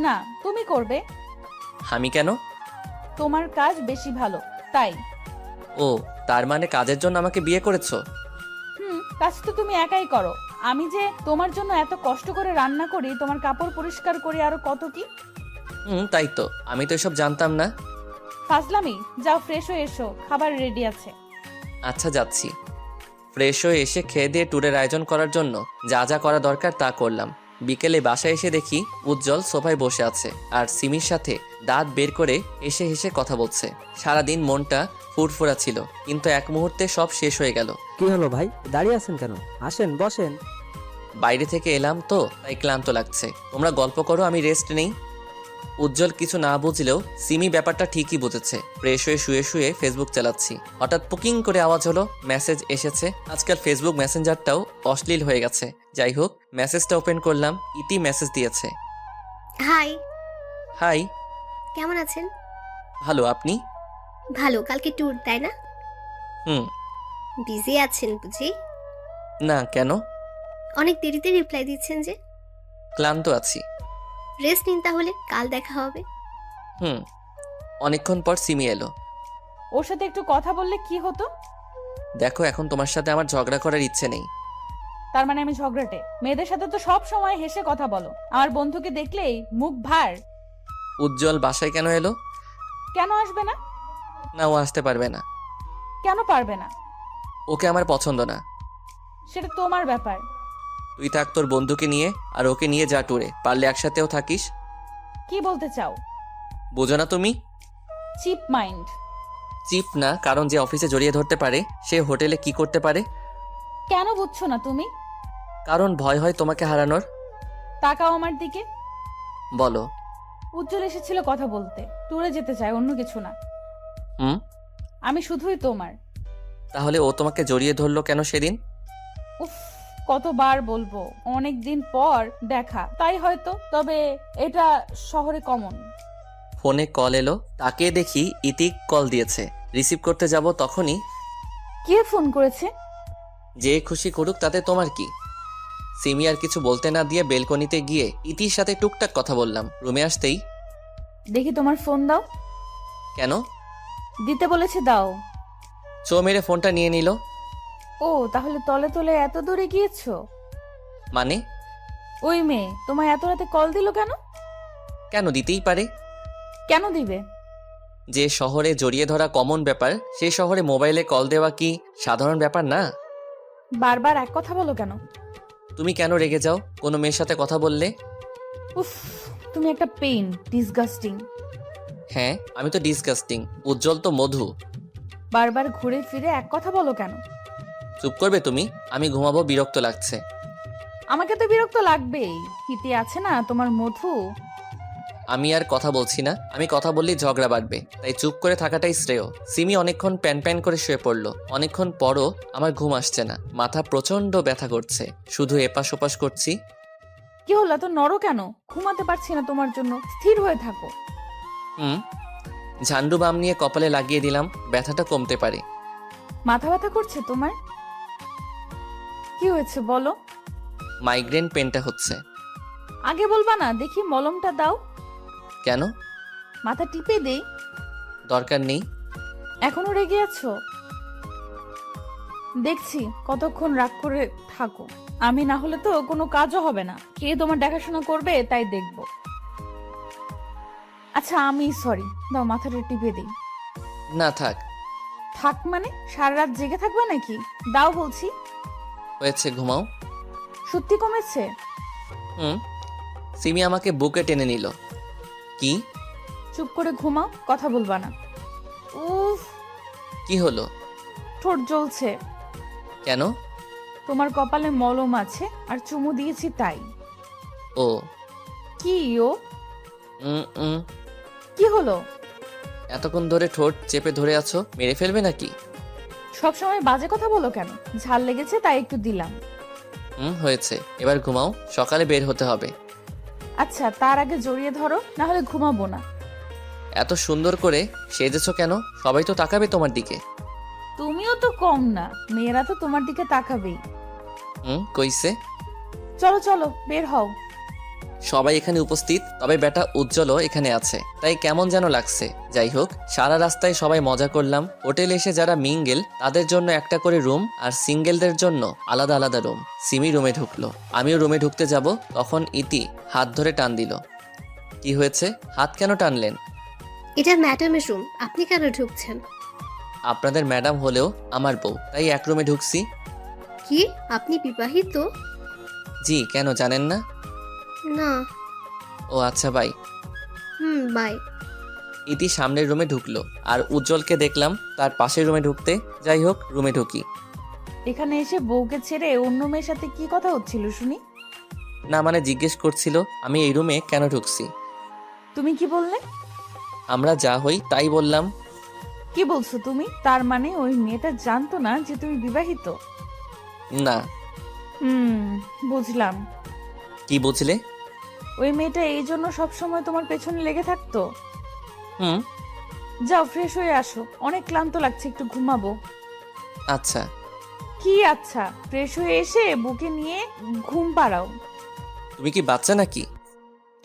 না, তুমি করবে। আমি কেন? তোমার কাজ বেশি ভালো তাই। ও, তার মানে কাজের জন্য আমাকে বিয়ে করেছো? কাজ তো তুমি একাই করো। আমি যে তোমার জন্য এত কষ্ট করে রান্না করি, তোমার কাপড় পরিষ্কার করি, আরো কত কি। তাই তো, আমি তো এসব জানতাম না। ফাজলামি। যাও ফ্রেশ হয়ে এসো, খাবার রেডি আছে। আচ্ছা যাচ্ছি। ফ্রেশ হয়ে এসে খেয়ে দিয়ে ট্যুরের আয়োজন করার জন্য যা যা করা দরকার তা করলাম। বিকেলে বাসায় এসে দেখি উজ্জ্বল সোফায় বসে আছে আর সিমির সাথে দাঁত বের করে হেসে হেসে কথা বলছে। সারাদিন মনটা ফুরফুরা ছিল, কিন্তু এক মুহূর্তে সব শেষ হয়ে গেল। কি হলো ভাই, দাঁড়িয়ে আছেন কেন? আসেন বসেন। বাইরে থেকে এলাম তো, তাই ক্লান্ত লাগছে। তোমরা গল্প করো, আমি রেস্ট নেই। উজ্জ্বল কিছু না বুঝলেও সিমি ব্যাপারটা ঠিকই বুঝেছে। ফ্রেশ হয়ে শুয়ে শুয়ে ফেসবুক চালাচ্ছি। হঠাৎ পুকিং করে আওয়াজ হলো, মেসেজ এসেছে। আজকাল ফেসবুক মেসেঞ্জারটাও অশ্লীল হয়ে গেছে। যাই হোক, মেসেজটা ওপেন করলাম। ইতি মেসেজ দিয়েছে। হাই। হাই। কেমন আছেন? ভালো, আপনি? ভালো। কালকে ট্যুর তাই না? বিজি আছেন বুঝি? না, কেন? অনেক দেরিতে রিপ্লাই দিচ্ছেন যে। ক্লান্ত আছি। রেস্ট নিন তাহলে, কাল দেখা হবে। অনেকক্ষণ পর সিমি এলো। ওর সাথে একটু কথা বললে কি হতো? দেখো এখন তোমার সাথে আমার ঝগড়া করার ইচ্ছে নেই। তার মানে আমি ঝগড়াটে? মেয়েদের সাথে তো সব সময় হেসে কথা বলো, আমার বন্ধুকে দেখলেই মুখ ভার। উজ্জ্বল বাসায় কেন এলো? কেন আসবে না? না, ও আসতে পারবে না। কেন পারবে না? ওকে আমার পছন্দ না। সেটা তোমার ব্যাপার। তুই থাক তোর বন্ধুকে নিয়ে, আর ওকে নিয়ে যা ট্যুরে, পারলে একসাথেও থাকিস। কি বলতে চাও? বোঝো না তুমি? Chip mind. চিপ না, কারণ যে অফিসে জড়িয়ে ধরতে পারে সে হোটেলে কি করতে পারে। কেন বুঝছো না তুমি? কারণ ভয় হয় তোমাকে হারানোর। তাকাও আমার দিকে। বলো। উজ্জ্বল এসেছিল কথা বলতে, ট্যুরে যেতে চায়, অন্য কিছু না। হুম। আমি শুধুই তোমার। তাহলে ও তোমাকে জড়িয়ে ধরলো কেন সেদিন? উফ, কতবার বলবো, অনেক দিন পর দেখা তাই হয়তো, তবে এটা শহরে কমন। ফোনে কল এলো, তাকে দেখি ইতিক কল দিয়েছে। রিসিভ করতে যাব তখনই কে ফোন করেছে? যে খুশি করুক তাতে তোমার কি। সিমি আর কিছু বলতে না দিয়ে বেলকনিতে গিয়ে ইতির সাথে টুকটাক কথা বললাম। রুমে আসতেই দেখি তোমার ফোন দাও। কেন? দিতে বলেছে, দাও। চো মেরে ফোনটা নিয়ে নিল। ও, তাহলে তলে তলে এত দূরে গিয়েছো? মানে? ওই মেয়ে তোমায় এত রাতে কল দিল কেন? কেন দিতেই পারে। কেন দিবে? যে শহরে জড়িয়ে ধরা কমন ব্যাপার, সেই শহরে মোবাইলে কল দেওয়া কি সাধারণ ব্যাপার না? বারবার এক কথা বলো কেন? তুমি কেন রেগে যাও কোনো মেয়ের সাথে কথা বললে? উফ, তুমি একটা পেইন, ডিসগাস্টিং। হ্যাঁ, আমি তো ডিসগাস্টিং, উজ্জ্বল তো মধু। বারবার ঘুরে ফিরে এক কথা বলো কেন? চুপ করবে তুমি? আমি ঘুমাবো, বিরক্ত লাগছে। আমাকে তো বিরক্ত লাগবেই, হিতে আছে না তোমার মধু। আমি আর কথা বলছি না, আমি কথা বললেই ঝগড়া বাড়বে, তাই চুপ করে থাকাটাই শ্রেয়। সিমি অনেকক্ষণ প্যান প্যান করে শুয়ে পড়লো। অনেকক্ষণ পরও আমার ঘুম আসছে না, মাথা প্রচন্ড ব্যথা করছে, শুধু এপাশ ওপাশ করছি। কি হলো, এত নড়ো কেন? ঘুমাতে পারছি না তোমার জন্য, স্থির হয়ে থাকো। ঝান্ডু বাম নিয়ে কপালে লাগিয়ে দিলাম, ব্যথাটা কমতে পারে। মাথা ব্যথা করছে তোমার? কি হয়েছে বলো? মাইগ্রেন পেনটা হচ্ছে। আগে বলবা না? দেখি মলমটা দাও। কেন? মাথা টিপে দেই। দরকার নেই। এখনো রেগে আছো? দেখছি কতক্ষণ রাগ করে থাকো। আমি না হলে তো কোনো কাজও হবে না, কে তোমার দেখাশোনা করবে তাই দেখবো। আচ্ছা আমি সরি, দাও মাথাটা টিপে দিই। না থাক। থাক মানে সারা রাত জেগে থাকবে নাকি? দাও বলছি। হয়েছে, ঘুমাও। সত্যি কমেছে? সিমি আমাকে বুকে টেনে নিল। কি? চুপ করে ঘুমাও, কথা বলবা না। উফ, কি হলো? ঠোঁট জ্বলছে। কেন? তোমার কপালে মলম আছে আর চুমু দিয়েছি তাই। ও। কি ও? উম কি হলো? এতক্ষণ ধরে ঠোঁট চেপে ধরে আছো, মেরে ফেলবে নাকি? সবসময় বাজে কথা বলো কেন? ঝাল লেগেছে তাই একটু দিলাম। হয়েছে, এবার ঘুমাও, সকালে বের হতে হবে। আচ্ছা তার আগে জড়িয়ে ধরো, না হলে ঘুমাবো না। এত সুন্দর করে সেজেছো কেন? সবাই তো তাকাবে তোমার দিকে। তুমিও তো কম না, মেয়েরা তো তোমার দিকে তাকাবেই। কইছে? চলো চলো বের হও। সবাই এখানে উপস্থিত, তবে বেটা উজ্জ্বলও এখানে আছে, তাই কেমন যেন লাগছে। যাই হোক, সারা রাস্তায় সবাই মজা করলাম। হোটেলে এসে যারা মিঙ্গেল তাদের জন্য একটা করে রুম, আর সিঙ্গেলদের জন্য আলাদা আলাদা রুম। সিমি রুমে ঢুকলো, আমিও রুমে ঢুকতে যাব, তখন ইতি হাত ধরে টান দিল। কি হয়েছে? হাত কেন টানলেন? এটা ম্যাডামের রুম, আপনি কেন ঢুকছেন? আপনাদের ম্যাডাম হলেও আমার বউ, তাই এক রুমে ঢুকছি। কি আপনি বিবাহিত? জি, কেন জানেন না? না। ও আচ্ছা, বাই। বাই। ইতি সামনের রুমে ঢুকলো, আর উজ্জ্বলকে দেখলাম তার পাশের রুমে ঢুকতে। যাই হোক, রুমে ঢুকি। এখানে এসে বউকে ছেড়ে অন্য মেয়ের সাথে কি কথা হচ্ছিল শুনি? না মানে জিজ্ঞেস করছিল আমি এই রুমে কেন ঢুকছি। তুমি কি বললে? আমরা যা হই তাই বললাম। কি বলছো তুমি? তার মানে ওই মেয়েটা জানতো না যে তুমি বিবাহিত? না। বুঝলাম। কি বুঝলে? ওই মেয়েটা এই জন্য সবসময় তোমার পেছনে লেগে থাকতো? হুম। যাও ফ্রেশ হয়ে আসো, অনেক ক্লান্ত লাগছে, একটু ঘুমাবো। আচ্ছা। কি আচ্ছা? ফ্রেশ হয়ে এসে বুকে নিয়ে ঘুম পাড়াও। তুমি কি বাচ্চা নাকি?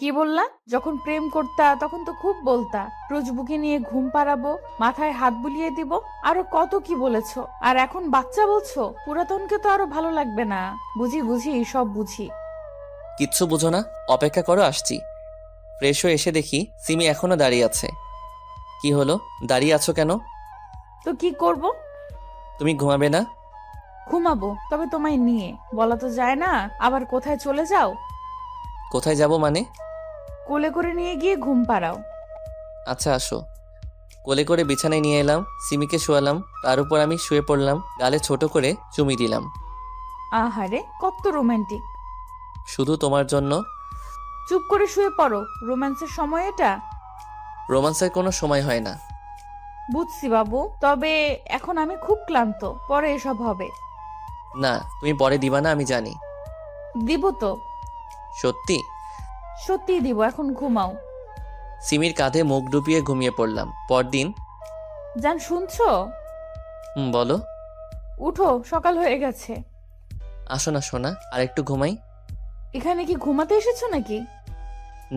কি বললা? যখন প্রেম করতা তখন তো খুব বলতা, রোজ বুকে নিয়ে ঘুম পাড়াবো, মাথায় হাত বুলিয়ে দিব, আরো কত কি বলেছো। আর এখন বাচ্চা বলছো? পুরাতনকে তো আরো ভালো লাগবে না। বুঝি বুঝি, সব বুঝি। কিচ্ছু বুঝো না, অপেক্ষা করো, আসছি। ফ্রেশ হয়ে এসে দেখি সিমি এখনো দাঁড়িয়ে আছে। কি হলো, দাঁড়িয়ে আছো কেন? তো কি করব? তুমি ঘুমাবে না? ঘুমাবো, তবে তোমায় নিয়ে। বলা তো যায় না, আবার কোথায় চলে যাও। কোথায় যাব মানে? কোলে করে নিয়ে গিয়ে ঘুম পাড়াও। আচ্ছা আসো। কোলে করে বিছানায় নিয়ে এলাম, সিমিকে শোয়ালাম, তার উপর আমি শুয়ে পড়লাম, গালে ছোট করে চুমি দিলাম। আহারে, কত রোমান্টিক। শুধু তোমার জন্য। চুপ করে শুয়ে পড়ো, রোম্যান্সের সময় এটা। রোমান্সের কোনো সময় হয় না। বুঝছি বাবু, তবে এখন আমি খুব ক্লান্ত, পরে এসব হবে। না, তুমি পরে দিবা না, আমি জানি। দিব তো, সত্যি? সত্যিই দিব, এখন ঘুমাও। সিমির কাঁধে মুখ ডুবিয়ে ঘুমিয়ে পড়লাম। পরদিন। জান, শুনছো? বলো। উঠো, সকাল হয়ে গেছে। আসো না সোনা, আর একটু ঘুমাই। এখানে কি ঘুমাতে এসেছো নাকি?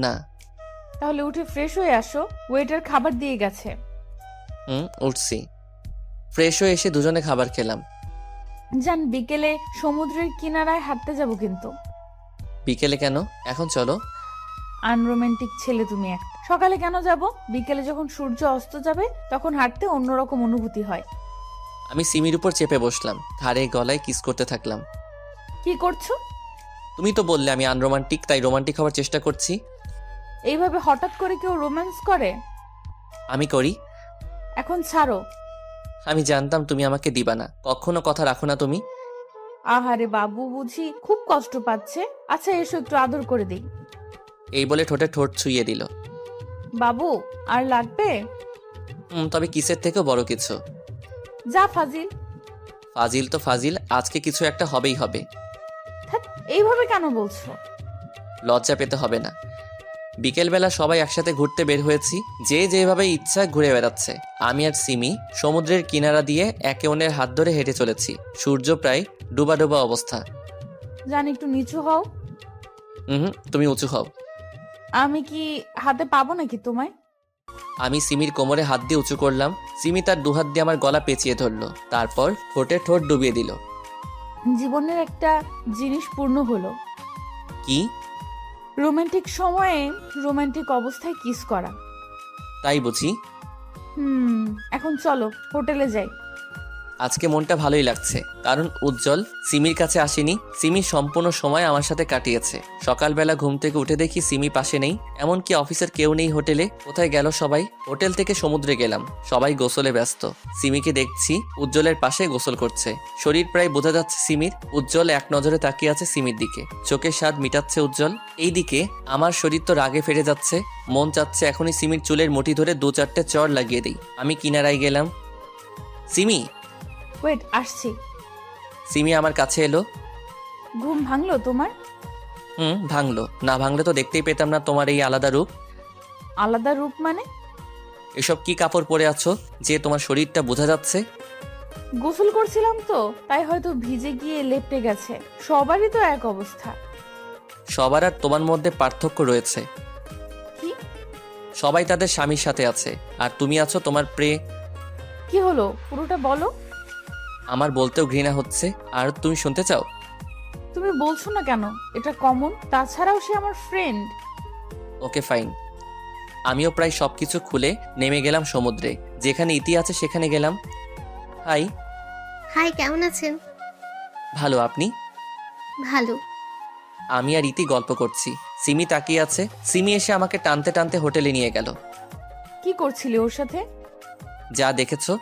না। তাহলে উঠে ফ্রেশ হয়ে আসো, ওয়েটার খাবার দিয়ে গেছে। উঠছি। ফ্রেশ হয়ে এসে দুজনে খাবার খেলাম। জান, বিকেলে সমুদ্রের কিনারায় হাঁটতে যাব কিন্তু। বিকেলে কেন? এখন চলো। আনরোমান্টিক ছেলে তুমি একটা। সকালে কেন যাব? বিকেলে যখন সূর্য অস্ত যাবে তখন হাঁটতে অন্যরকম অনুভূতি হয়। আমি সিমির উপর চেপে বসলাম, ধারে গলায় কিস করতে থাকলাম। কি করছো? তুমি তো বললে আমি আনরোমান্টিক, তাই রোমান্টিক হওয়ার চেষ্টা করছি। এইভাবে হঠাৎ করে কেউ রোম্যান্স করে? আমি করি। এখন ছাড়ো। আমি জানতাম তুমি আমাকে দিবা না, কখনো কথা রাখো না তুমি। আহারে বাবু, বুঝি খুব কষ্ট পাচ্ছে। আচ্ছা এসো, একটু আদর করে দিই। এই বলে ঠোঁটে ঠোঁট ছুঁয়ে দিল। বাবু, আর লাগবে? তবে কিসের থেকেও বড় কিছু। যা ফাজিল। ফাজিল তো ফাজিল, আজকে কিছু একটা হবেই হবে। ধ্যাৎ, এইভাবে কেন বলছো? লজ্জা পেতে হবে না। বিকেলবেলা সবাই একসাথে ঘুরতে বের হয়েছি, যে যেভাবে ইচ্ছা ঘুরে বেড়াচ্ছে। আমি আর সিমি সমুদ্রের কিনারা দিয়ে একে অন্যের হাত ধরে হেঁটে চলেছি। সূর্য প্রায় ডুবা ডুবা অবস্থা। জান, একটু নিচু হও। তুমি উঁচু হও। আমি কি হাতে পাবো নাকি তোমায়? আমি সিমির কোমরে হাত দিয়ে উঁচু করলাম। সিমি তার দুহাত দিয়ে আমার গলা পেঁচিয়ে ধরলো, তারপর ঠোঁটে ঠোঁট ডুবিয়ে দিল। জীবনের একটা জিনিস পূর্ণ হলো। কি? রোমান্টিক সময়ে রোমান্টিক অবস্থায় কিস করা। তাই বুঝি? এখন চলো হোটেলে যাই। আজকে মনটা ভালোই লাগছে, কারণ উজ্জ্বল সিমির কাছে আসেনি। সিমি সম্পূর্ণ সময় আমার সাথে কাটিয়েছে। সকালবেলা ঘুম থেকে উঠে দেখি সিমি পাশে নেই, এমনকি অফিসের কেউ নেই হোটেলে। কোথায় গেল সবাই? হোটেল থেকে সমুদ্রে গেলাম, সবাই গোসলে ব্যস্ত। সিমিকে দেখছি উজ্জ্বলের পাশে গোসল করছে। শরীর প্রায় বোঝা যাচ্ছে সিমির। উজ্জ্বল এক নজরে তাকিয়ে আছে সিমির দিকে, চোখের স্বাদ মিটাচ্ছে উজ্জ্বল। এইদিকে আমার শরীর তো রাগে ফেটে যাচ্ছে। মন চাচ্ছে এখনই সিমির চুলের মুঠি ধরে 2-4টে চড় লাগিয়ে দিই। আমি কিনারায় গেলাম। সিমি! ওয়েট, আসছি। সিমি আমার কাছে এলো। ঘুম ভাঙলো তোমার? ভাঙলো। না ভাঙলে তো দেখতেই পেতাম না তোমার এই আলাদা রূপ। আলাদা রূপ মানে? এসব কি কাপড় পরে আছো যে তোমার শরীরটা বোঝা যাচ্ছে? গোসল করছিলাম তো, তাই হয়তো ভিজে গিয়ে লেপটে গেছে। সবারই তো এক অবস্থা। সবার আর তোমার মধ্যে পার্থক্য রয়েছে। কি? সবাই তাদের স্বামীর সাথে আছে, আর তুমি আছো তোমার কি হলো, পুরোটা বলো। আমার বলতেও ঘৃণা হচ্ছে, আর তুমি শুনতে চাও? তুমি বলছো না কেন? এটা কমন। তাছাড়াও সে আমার ফ্রেন্ড। Okay fine. আমিও প্রায় সবকিছু খুলে নেমে গেলাম সমুদ্রে। যেখানে ইতি আছে সেখানে গেলাম। হাই। হাই, কেমন আছেন? ভালো, আপনি? ভালো। আমি আর ইতি গল্প করছি, সিমি তাকিয়ে আছে। সিমি এসে আমাকে টানতে টানতে হোটেলে নিয়ে গেল। কি করছিলি ওর সাথে? যা দেখেছো।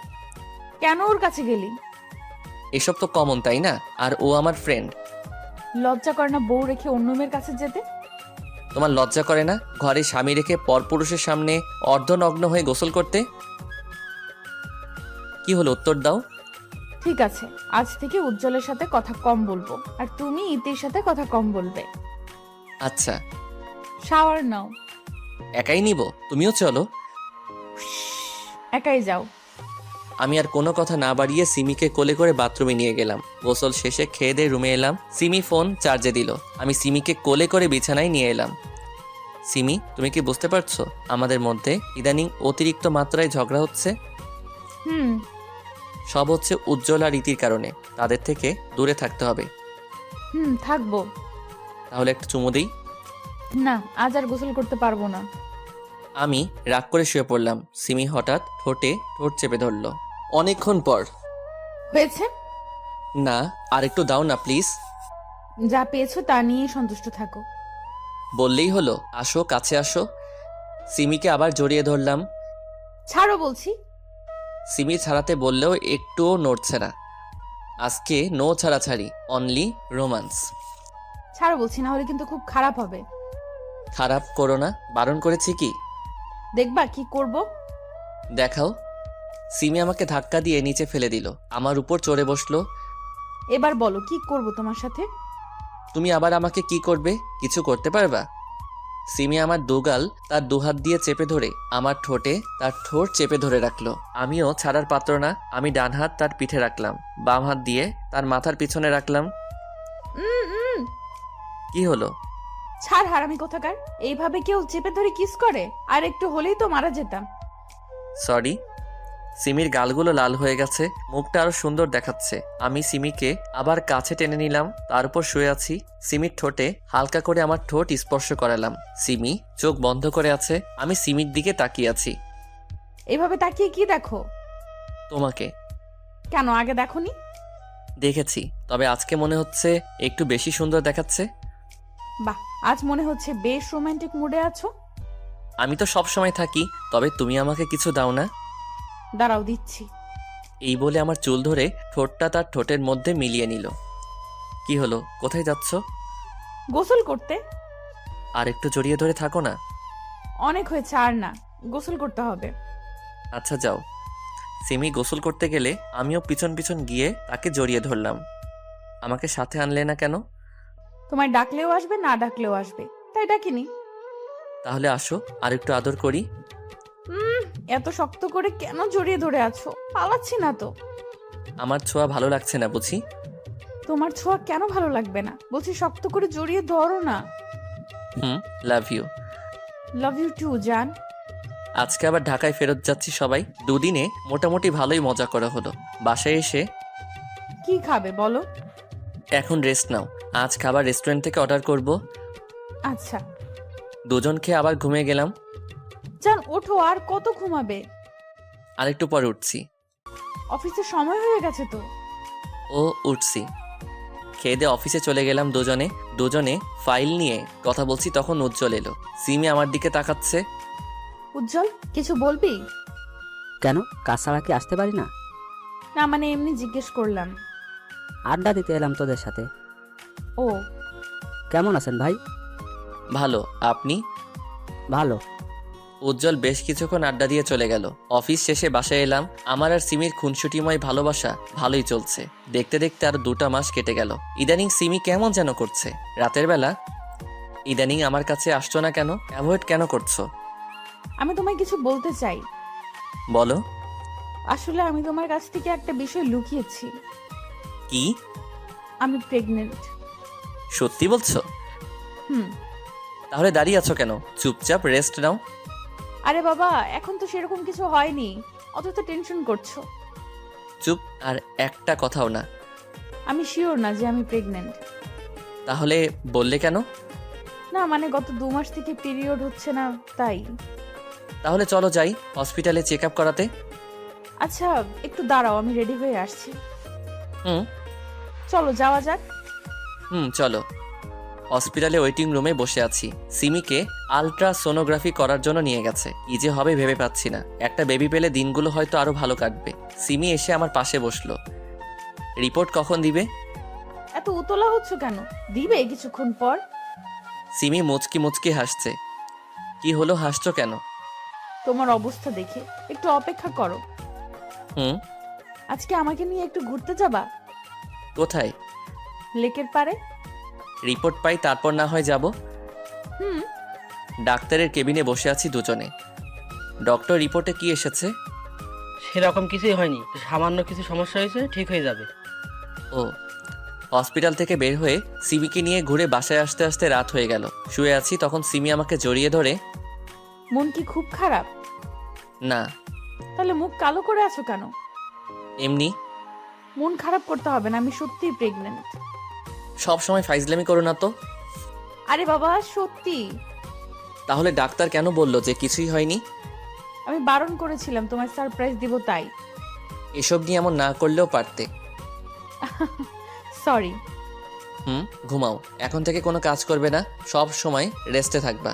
কেন ওর কাছে গেলি? এসব তো কমন, তাই না? আর ও আমার ফ্রেন্ড। লজ্জা করে না বউ রেখে অন্য মেয়ের কাছে যেতে? তোমার লজ্জা করে না ঘরে স্বামী রেখে পরপুরুষের সামনে অর্ধনগ্ন হয়ে গোসল করতে? কি হলো, উত্তর দাও। ঠিক আছে, আজ থেকে উজ্জ্বলের সাথে কথা কম বলবো, আর তুমি ইতির সাথে কথা কম বলবে। আচ্ছা। শাওয়ার নাও। একাই নিব? তুমিও চলো। একাই যাও। আমি আর কোনো কথা না বাড়িয়ে সিমিকে কোলে করে বাথরুমে নিয়ে গেলাম। গোসল শেষে খেয়ে দিয়ে রুমে এলাম। সিমি ফোন চার্জে দিল। আমি সিমিকে কোলে করে বিছানায় নিয়ে এলাম। সিমি, তুমি কি বুঝতে পারছো আমাদের মধ্যে ইদানিং অতিরিক্ত মাত্রায় ঝগড়া হচ্ছে? হুম। সব হচ্ছে উজ্জ্বল আর রীতির কারণে। তাদের থেকে দূরে থাকতে হবে। থাকবো। তাহলে একটা চুমু দিই। না, আজ আর গোসল করতে পারবো না। আমি রাগ করে শুয়ে পড়লাম। সিমি হঠাৎ ঠোঁটে ঠোঁট চেপে ধরল। অনেকক্ষণ পর। হয়েছে? না, আর একটু দাও না প্লিজ। যা পেয়েছো তা নিয়েই সন্তুষ্ট থাকো। বললেই হলো। আসো, কাছে আসো। সিমিকে আবার জড়িয়ে ধরলাম। ছাড়ো বলছি। সিমি ছাড়াতে বললেও একটুও নড়ছে না। আজকে নো ছাড়াছাড়ি, অনলি রোমান্স। ছাড়ো বলছি, না হলে কিন্তু খুব খারাপ হবে। খারাপ করো না, বারণ করেছি কি? দেখবা কি করব। দেখাও। সিমি আমাকে ধাক্কা দিয়ে নিচে ফেলে দিল, আমার উপর চড়ে বসলো। এবার বলো কি করব তোমার সাথে। তুমি আবার আমাকে কি করবে? কিছু করতে পারবা? সিমি আমার দুগাল তার দুহাত দিয়ে চেপে ধরে আমার ঠোঁটে তার ঠোঁট চেপে ধরে রাখলো। আমিও ছাড়ার পাত্র না। আমি ডান হাত তার পিঠে রাখলাম, বাম হাত দিয়ে তার মাথার পিছনে রাখলাম। কি হলো? ছাড় হারামি কোথাকার। এইভাবে কেউ চেপে ধরে কিস করে? আর একটু হলেই তো মারা যেতাম। সরি। সিমির গালগুলো লাল হয়ে গেছে, মুখটা আরো সুন্দর দেখাচ্ছে। আমি সিমিকে আবার কাছে টেনে নিলাম, তার উপর শুয়ে আছি। সিমির ঠোঁটে হালকা করে আমার ঠোঁট স্পর্শ করালাম। সিমি চোখ বন্ধ করে আছে। আমি সিমির দিকে তাকিয়ে আছি। এইভাবে তাকিয়ে কি দেখো? তোমাকে। কেন আগে দেখোনি? দেখেছি, তবে আজকে মনে হচ্ছে একটু বেশি সুন্দর দেখাচ্ছে। বাহ, আজ মনে হচ্ছে বেশ রোমান্টিক মুডে আছো। আমি তো সব সময় থাকি, তবে তুমি আমাকে কিছু দাও না? দাঁড়াও দিচ্ছি। এই বলে আমার চুল ধরে ঠোঁটটা তার ঠোঁটের মধ্যে মিলিয়ে নিল। কি হলো? কোথায় যাচ্ছ? গোসল করতে। আর একটু জড়িয়ে ধরে থাকো না। অনেক হয়েছে, আর না, গোসল করতে হবে। আচ্ছা যাও। সিমি গোসল করতে গেলে আমিও পিছন পিছন গিয়ে তাকে জড়িয়ে ধরলাম। আমাকে সাথে আনলে না কেন? তোমায় ডাকলেও আসবে, না ডাকলেও আসবে, তাই ডাকিনি। তাহলে আসো, আর একটু আদর করি। এত শক্ত করে কেন জড়িয়ে ধরে আছো? পালাচ্ছি না তো। আমার ছোঁয়া ভালো লাগছে না বুঝি? তোমার ছোঁয়া কেন ভালো লাগবে না? বলছি শক্ত করে জড়িয়ে ধরো না। Love you. Love you too জান। আজকে আবার ঢাকায় ফেরত যাচ্ছি সবাই। দুদিনে মোটামুটি ভালোই মজা করা হলো। বাসায় এসে কি খাবে বলো? এখন রেস্ট নাও। আজ খাবার রেস্টুরেন্ট থেকে অর্ডার করব। আচ্ছা। দুজন খেয়ে আবার ঘুমিয়ে গেলাম। জান ওঠো, আর কত ঘুমাবে? আরেকটু পরে উঠছি। অফিসের সময় হয়ে গেছে তো। ও উঠছি। খেয়ে দিয়ে অফিসে চলে গেলাম দুজনে ফাইল নিয়ে কথা বলছি, তখন উজ্জ্বল এলো। সিমি আমার দিকে তাকাচ্ছে। উজ্জ্বল, কিছু বলবি? কেন, কাজ ছাড়া কি আসতে পারি না? না মানে এমনি জিজ্ঞেস করলাম। আড্ডা দিতে এলাম তোদের সাথে। ও। কেমন আছেন ভাই? ভালো, আপনি? ভালো। উজ্জ্বল বেশ কিছুক্ষণ আড্ডা দিয়ে চলে গেল। অফিস শেষে বাসায় এলাম। আমার আর সিমির খুনসুটিময় ভালোবাসা ভালোই চলছে। দেখতে দেখতে আর 2টা মাস কেটে গেল। ইদানিং সিমি কেমন যেন করছে। রাতের বেলা ইদানিং আমার কাছে আসছো না কেন? অ্যাভয়েড কেন করছো? আমি তোমায় কিছু বলতে চাই। বলো। আসলে আমি তোমার কাছ থেকে একটা বিষয় লুকিয়েছি। কি? আমি প্রেগনেন্ট। সত্যি বলছো? হুম। তাহলে দাঁড়িয়ে আছো কেন? চুপচাপ রেস্ট নাও। আরে বাবা, এখন তো সেরকম কিছু হয়নি, অত টেনশন করছো। চুপ, আর একটা কথাও না। আমি শিওর না যে আমি প্রেগনেন্ট। তাহলে বললে কেন? না মানে গত 2 মাস থেকে পিরিয়ড হচ্ছে না, তাই। তাহলে চলো যাই হসপিটালে চেক আপ করাতে। আচ্ছা একটু দাঁড়াও, আমি রেডি হয়ে আসছি। হুম চলো যাওয়া যাক। চলো। হসপিটালে ওয়েটিং রুমে বসে আছি। সিমিকে আলট্রাসোনোগ্রাফি করার জন্য নিয়ে গেছে। কি যে হবে ভেবে পাচ্ছি না। একটা বেবি পেলে দিনগুলো হয়তো আরো ভালো কাটবে। সিমি এসে আমার পাশে বসলো। রিপোর্ট কখন দিবে? এত উতলা হচ্ছ কেন? দিবে কিছুক্ষণ পর। সিমি মুচকি মুচকি হাসছে। কি হলো, হাসছো কেন? তোমার অবস্থা দেখে। একটু অপেক্ষা করো। আজকে আমাকে নিয়ে একটু ঘুরতে যাবা? কোথায়? লেকের পারে। রিপোর্ট পাই তারপর না হয় যাব। ডাক্তারের কেবিনে বসে আছি দুজনে। ডক্টর রিপোর্টে কি এসেছে? সেরকম কিছুই হয়নি, সামান্য কিছু সমস্যা হয়েছে, ঠিক হয়ে যাবে। ও হসপিটাল থেকে বের হয়ে সিমিকে নিয়ে ঘুরে বাসায় আসতে আসতে রাত হয়ে গেল। শুয়ে আছি, তখন সিমি আমাকে জড়িয়ে ধরে, মন কি খুব খারাপ? না তাহলে মুখ কালো করে আছো কেন? এমনি। মন খারাপ করতে হবে না, আমি সত্যিই প্রেগনেন্ট। সব সময় ফাইজলামি করো না তো। আরে বাবা সত্যি। তাহলে ডাক্তার কেন বললো যে কিছুই হয়নি? আমি বারণ করেছিলাম তোমায় সারপ্রাইজ দিব তাই। এসব নিয়ে এমন না করলেও পারতে। সরি। ঘুমাও, এখন থেকে কোনো কাজ করবে না, সব সময় রেস্টে থাকবা।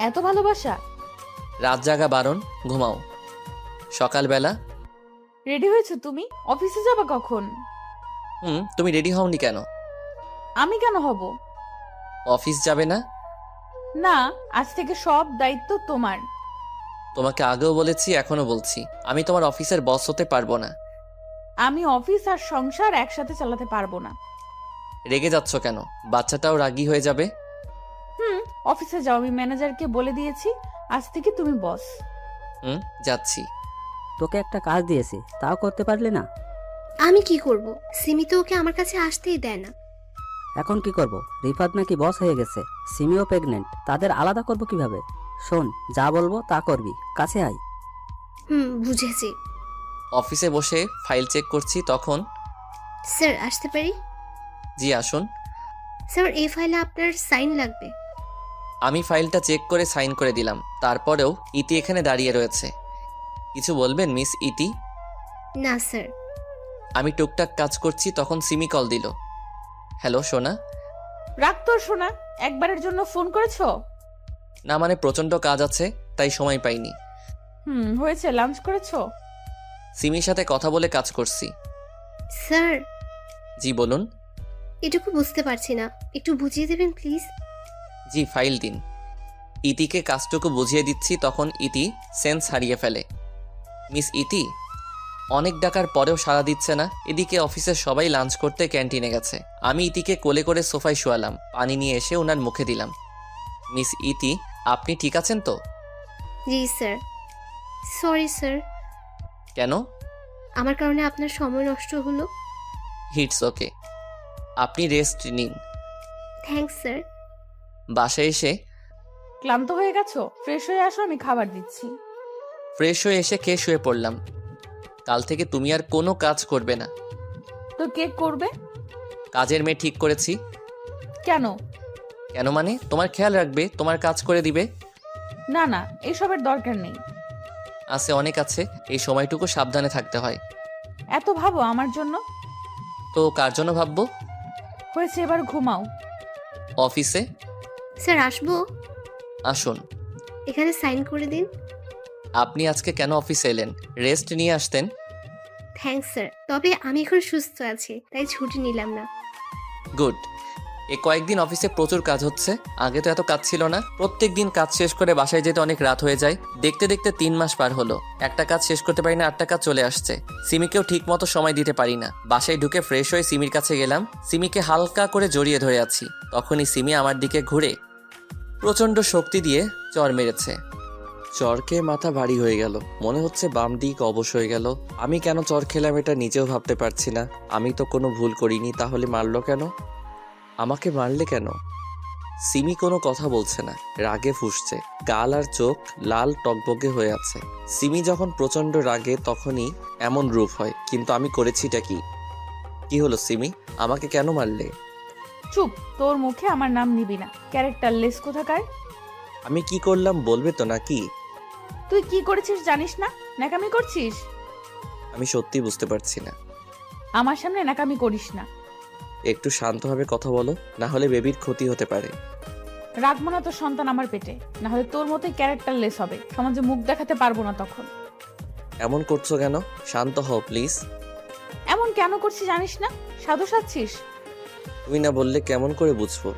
এত ভালোবাসা? রাত জাগা বারণ, ঘুমাও। সকালবেলা রেডি হয়েছো তুমি? অফিসে যাবা কখন? তুমি রেডি হওনি কেন? আমি কেন হব? অফিস যাবে না? না, আজ থেকে সব দায়িত্ব তোমার। তোমাকে আগেও বলেছি, এখনো বলছি, আমি তোমার অফিসের বস হতে পারবো না। আমি অফিস আর সংসার একসাথে চালাতে পারবো না। রেগে যাচ্ছ কেন? বাচ্চাটাও রাগী হয়ে যাবে। অফিসে যাও, আমি ম্যানেজারকে বলে দিয়েছি আজ থেকে তুমি বস। যাচ্ছি। তোকে একটা কাজ দিয়েছি, তাও করতে পারলি না। আমি কি করব? সিমি তো ওকে আমার কাছে আসতেই দেয় না। এখন কি করব? রিফাত নাকি বস হয়ে গেছে, সিমিও প্রেগনেন্ট, তাদের আলাদা করব কিভাবে? শোন, যা বলবো তা করবি, কাছে আয়। বুঝেছি। অফিসে বসে ফাইল চেক করছি, তখন স্যার আসতে পারি? জি আসুন। স্যার এই ফাইলে আপনার সাইন লাগবে। আমি ফাইলটা চেক করে সাইন করে দিলাম, তারপরেও ইতি এখানে দাঁড়িয়ে রয়েছে। কিছু বলবেন মিস ইতি? না স্যার। আমি টুকটাক কাজ করছি, তখন সিমি কল দিল। হ্যালো সোনা। রাগ তোর শোনা, একবারের জন্য ফোন করেছো? না মানে প্রচন্ড কাজ আছে, তাই সময় পাইনি। হয়েছে, লাঞ্চ করেছো? সিমির সাথে কথা বলে কাজ করছি। স্যার জি বলুন। এটুকু বুঝতে পারছি না, একটু বুঝিয়ে দেবেন প্লিজ। জি ফাইল দিন। ইতিকে কাজটুকু বুঝিয়ে দিচ্ছি, তখন ইতি সেন্স হারিয়ে ফেলে। মিস ইতি, অনেক ডাকার পরেও সাড়া দিচ্ছে না। এদিকে অফিসের সবাই লাঞ্চ করতে ক্যান্টিনে গেছে। আমি ইতিকে কোলে করে সোফায় শোয়ালাম, পানি নিয়ে এসে ওনার মুখে দিলাম। মিস ইতি, আপনি ঠিক আছেন তো? জি স্যার। সরি স্যার, কেন? আমার কারণে আপনার সময় নষ্ট হলো। হিটস ওকে, আপনি রেস্ট নিন। Thanks sir. বাসায় এসে ক্লান্ত হয়ে গেছো? ফ্রেশ হয়ে আসো, আমি খাবার দিচ্ছি। ফ্রেশ হয়ে এসে খেয়ে শুয়ে পড়লাম। কাল থেকে তুমি আর কোনো কাজ করবে না। তো কে করবে? কাজের মেয়ে ঠিক করেছি। কেন? কেন মানে তোমার খেয়াল রাখবে, তোমার কাজ করে দিবে। না না, এসবের দরকার নেই। আছে, অনেক আছে, এই সময়টুকু সাবধানে থাকতে হয়। এত ভাবো আমার জন্য? তো কার জন্য ভাববো? হয়েছে, এবার ঘুমাও। অফিসে স্যার আসবো? আসুন। এখানে সাইন করে দিন। আপনি আজকে কেন অফিসে এলেন? রেস্ট নিয়ে আসতেন। থ্যাঙ্কস স্যার, তবে আমি এখন সুস্থ আছি, তাই ছুটি নিলাম না। গুড। এ কয়েকদিন অফিসে প্রচুর কাজ হচ্ছে, আগে তো এত কাজ ছিল না। প্রত্যেক দিন কাজ শেষ করে বাসায় যেতে অনেক রাত হয়ে যায়। দেখতে দেখতে 3 মাস পার হলো, একটা কাজ শেষ করতে পারি না, 8টা কাজ চলে আসছে। সিমিকেও ঠিক মতো সময় দিতে পারি না। বাসায় ঢুকে ফ্রেশ হয়ে সিমির কাছে গেলাম, সিমিকে হালকা করে জড়িয়ে ধরে আছি। তখনই সিমি আমার দিকে ঘুরে প্রচণ্ড শক্তি দিয়ে চর মেরেছে। চরকে মাথা ভারী হয়ে গেল, মনে হচ্ছে বাম দিক অবশ হয়ে গেল। আমি কেন চর খেলাম এটা নিজেও ভাবতে পারছি না। আমি তো কোনো ভুল করিনি, তাহলে মারলো কেন? আমাকে মারলে কেন? সিমি কোনো কথা বলছে না, রাগে ফুঁসছে, গাল আর চোখ লাল টকবগে হয়ে আছে। সিমি যখন প্রচন্ড রাগে তখনই এমন রূপ হয়, কিন্তু আমি করেছিটা কি? কি হলো সিমি, আমাকে কেন মারলে? চুপ, তোর মুখে আমার নাম নিবি না, ক্যারেক্টারলেস কোথাকার। আমি কি করলাম বলবে তো নাকি? তুই কি করেছিস জানিস না? ন্যাকামি করছিস। আমি সত্যি বুঝতে পারছি না। আমার সামনে ন্যাকামি করিস না। একটু শান্তভাবে কথা বলো, না হলে বেবির ক্ষতি হতে পারে। রাখবো না তোর সন্তান আমার পেটে, না হলে তোর মতোই ক্যারেক্টারলেস হবে, সমাজে মুখ দেখাতে পারবো না তখন। এমন করছো কেন? শান্ত হও প্লিজ। এমন কেন করছিস জানিস না? সাধু সাচ্ছিস। তুমি না বললে কেমন করে বুঝবো?